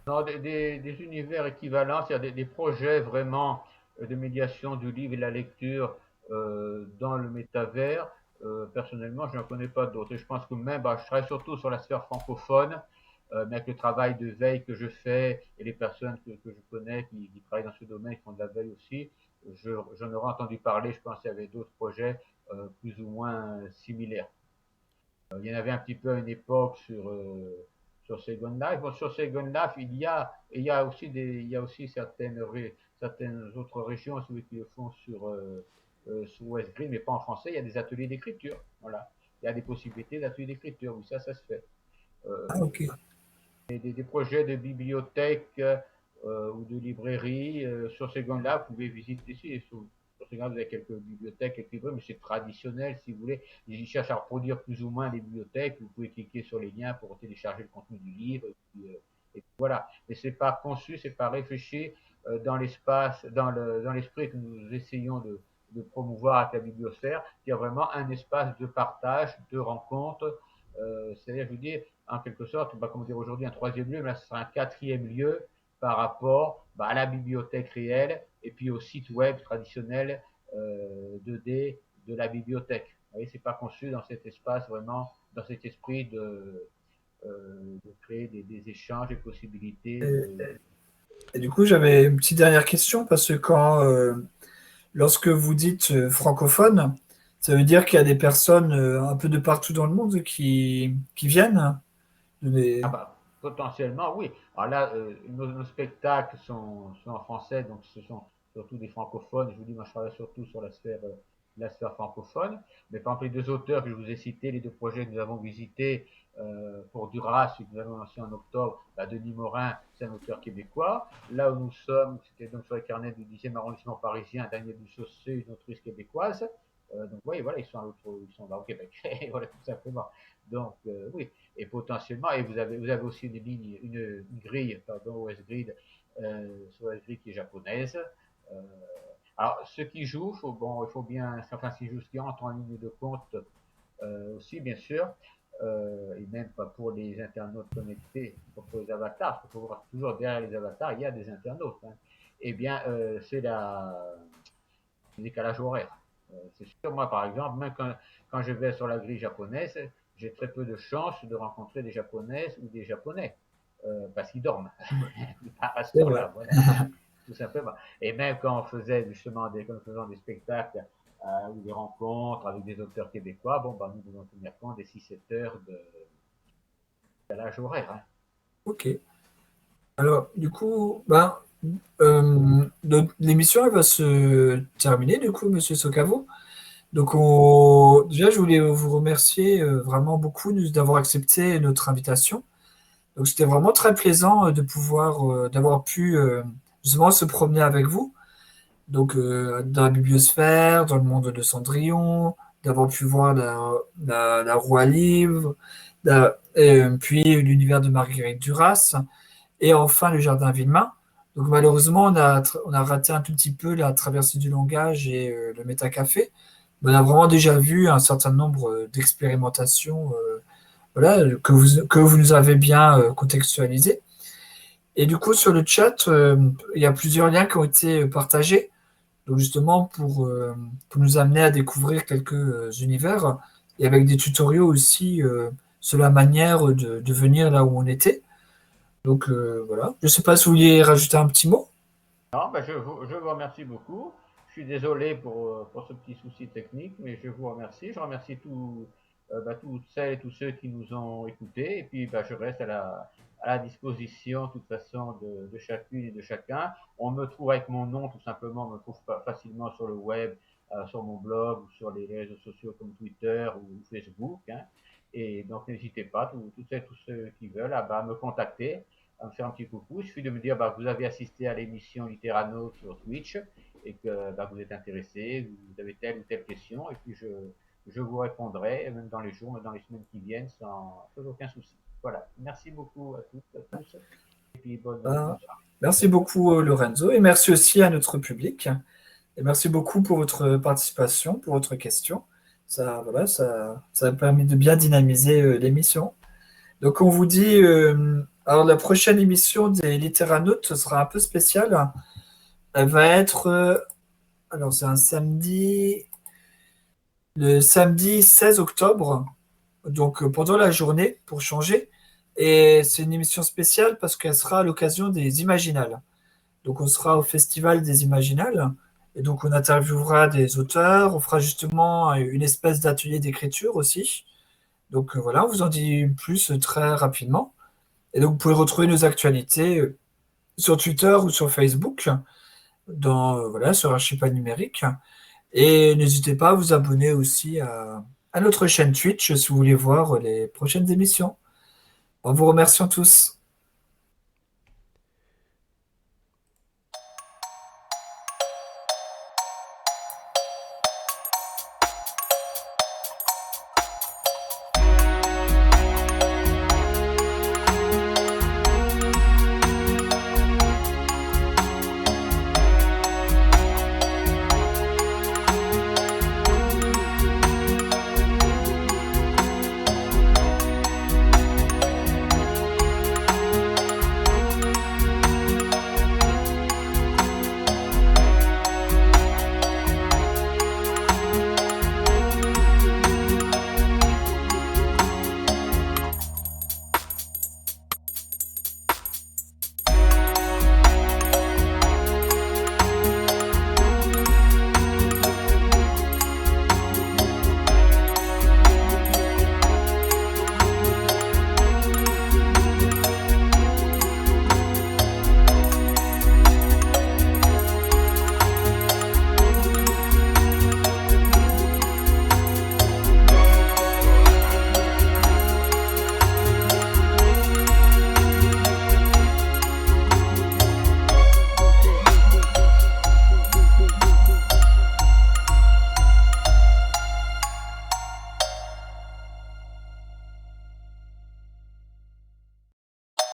Non, des univers équivalents, c'est-à-dire des projets vraiment de médiation du livre et de la lecture dans le métavers. Personnellement, je n'en connais pas d'autres. Et je pense que même, bah, je travaille surtout sur la sphère francophone, mais avec le travail de veille que je fais et les personnes que je connais qui travaillent dans ce domaine, qui font de la veille aussi, j'en aurais entendu parler, je pense qu'il y avait d'autres projets plus ou moins similaires. Il y en avait un petit peu à une époque sur Second Life. Bon, sur Second Life, il y a aussi certaines autres régions qui le font sur West Green, mais pas en français. Il y a des ateliers d'écriture. Voilà. Il y a des possibilités d'ateliers d'écriture. Oui, ça se fait. Ah, ok. Des projets de bibliothèque ou de librairie sur Second Life, vous pouvez visiter ici. Sur Second Life, vous avez quelques bibliothèques, quelques librairies, mais c'est traditionnel si vous voulez. Ils cherchent à reproduire plus ou moins les bibliothèques. Vous pouvez cliquer sur les liens pour télécharger le contenu du livre. Et puis voilà. Mais c'est pas conçu, c'est pas réfléchi dans l'espace, dans l'esprit que nous essayons de promouvoir avec la bibliosphère. Il y a vraiment un espace de partage, de rencontre. C'est-à-dire, je vous dis, en quelque sorte, bah, comment dire aujourd'hui, un troisième lieu, mais là, ce sera un quatrième lieu par rapport bah, à la bibliothèque réelle et puis au site web traditionnel 2D de la bibliothèque. Vous voyez, c'est pas conçu dans cet espace vraiment, dans cet esprit de créer des échanges et possibilités. Et du coup, j'avais une petite dernière question parce que lorsque vous dites francophone, ça veut dire qu'il y a des personnes un peu de partout dans le monde qui viennent. Ah bah, potentiellement, oui. Alors là, nos spectacles sont en français, donc ce sont surtout des francophones. Je vous dis, moi, je travaille surtout sur la sphère francophone. Mais par exemple, les deux auteurs que je vous ai cités, les deux projets que nous avons visités pour Duras, que nous avons lancé en octobre, bah, Denis Morin, c'est un auteur québécois. Là où nous sommes, c'était donc sur les carnets du 10e arrondissement parisien, Daniel Duchaussé, une autrice québécoise. Donc, oui, voilà, ils sont là au Québec. Voilà, tout simplement. Donc, oui, et potentiellement, et vous avez aussi une grille, pardon, OS Grid, sur OS Grid qui est japonaise. Euh, alors, ceux qui jouent, il faut bien, enfin, ce qui entre en ligne de compte aussi, bien sûr, et même pas pour les internautes connectés, pas pour les avatars, parce qu'il faut voir toujours derrière les avatars, il y a des internautes. Hein. Eh bien, c'est le décalage horaire. C'est sûr, moi, par exemple, même quand je vais sur la grille japonaise, j'ai très peu de chances de rencontrer des japonaises ou des japonais parce qu'ils dorment. À ce C'est vrai. temps-là, voilà, tout simplement. Et même quand on faisait justement quand nous faisons des spectacles ou des rencontres avec des auteurs québécois, bon, bah, nous devons tenir compte des 6-7 heures de décalage horaire. Hein. Ok. Alors, du coup, l'émission elle va se terminer, du coup, Monsieur Socavo. Donc, déjà, je voulais vous remercier vraiment beaucoup d'avoir accepté notre invitation. Donc, c'était vraiment très plaisant d'avoir pu justement se promener avec vous. Donc, dans la bibliosphère, dans le monde de Cendrillon, d'avoir pu voir la roue à livres, puis l'univers de Marguerite Duras, et enfin le jardin Villemain. Donc malheureusement, on a raté un tout petit peu la traversée du langage et le métacafé. Mais on a vraiment déjà vu un certain nombre d'expérimentations voilà, que vous nous avez bien contextualisées. Et du coup, sur le chat, il y a plusieurs liens qui ont été partagés. Donc justement, pour nous amener à découvrir quelques univers, et avec des tutoriaux aussi sur la manière de venir là où on était. Donc voilà. Je ne sais pas si vous vouliez rajouter un petit mot. Non, ben je vous remercie beaucoup. Je suis désolé pour ce petit souci technique, mais je vous remercie. Je remercie toutes celles et tous ceux qui nous ont écoutés. Et puis, je reste à la disposition, de toute façon, de chacune et de chacun. On me trouve avec mon nom, tout simplement, on me trouve facilement sur le web, sur mon blog ou sur les réseaux sociaux comme Twitter ou Facebook, hein. Et donc, n'hésitez pas, toutes celles et tous ceux qui veulent, à me contacter, à me faire un petit coucou. Il suffit de me dire que vous avez assisté à l'émission Littéranos sur Twitch et que vous êtes intéressé, vous avez telle ou telle question, et puis je vous répondrai, même dans les jours, même dans les semaines qui viennent, sans aucun souci. Voilà. Merci beaucoup à toutes, à tous, et puis bonne soirée. Merci beaucoup Lorenzo, et merci aussi à notre public. Et merci beaucoup pour votre participation, pour votre question. Ça a permis de bien dynamiser l'émission. Donc on vous dit, alors la prochaine émission des Littéraneutes sera un peu spéciale. Elle va être, alors c'est un samedi, le samedi 16 octobre, donc pendant la journée pour changer. Et c'est une émission spéciale parce qu'elle sera à l'occasion des Imaginales. Donc on sera au Festival des Imaginales. Et donc on interviewera des auteurs, on fera justement une espèce d'atelier d'écriture aussi. Donc voilà, on vous en dit plus très rapidement. Et donc vous pouvez retrouver nos actualités sur Twitter ou sur Facebook, voilà, sur Archipel Numérique. Et n'hésitez pas à vous abonner aussi à notre chaîne Twitch si vous voulez voir les prochaines émissions. En vous remerciant tous.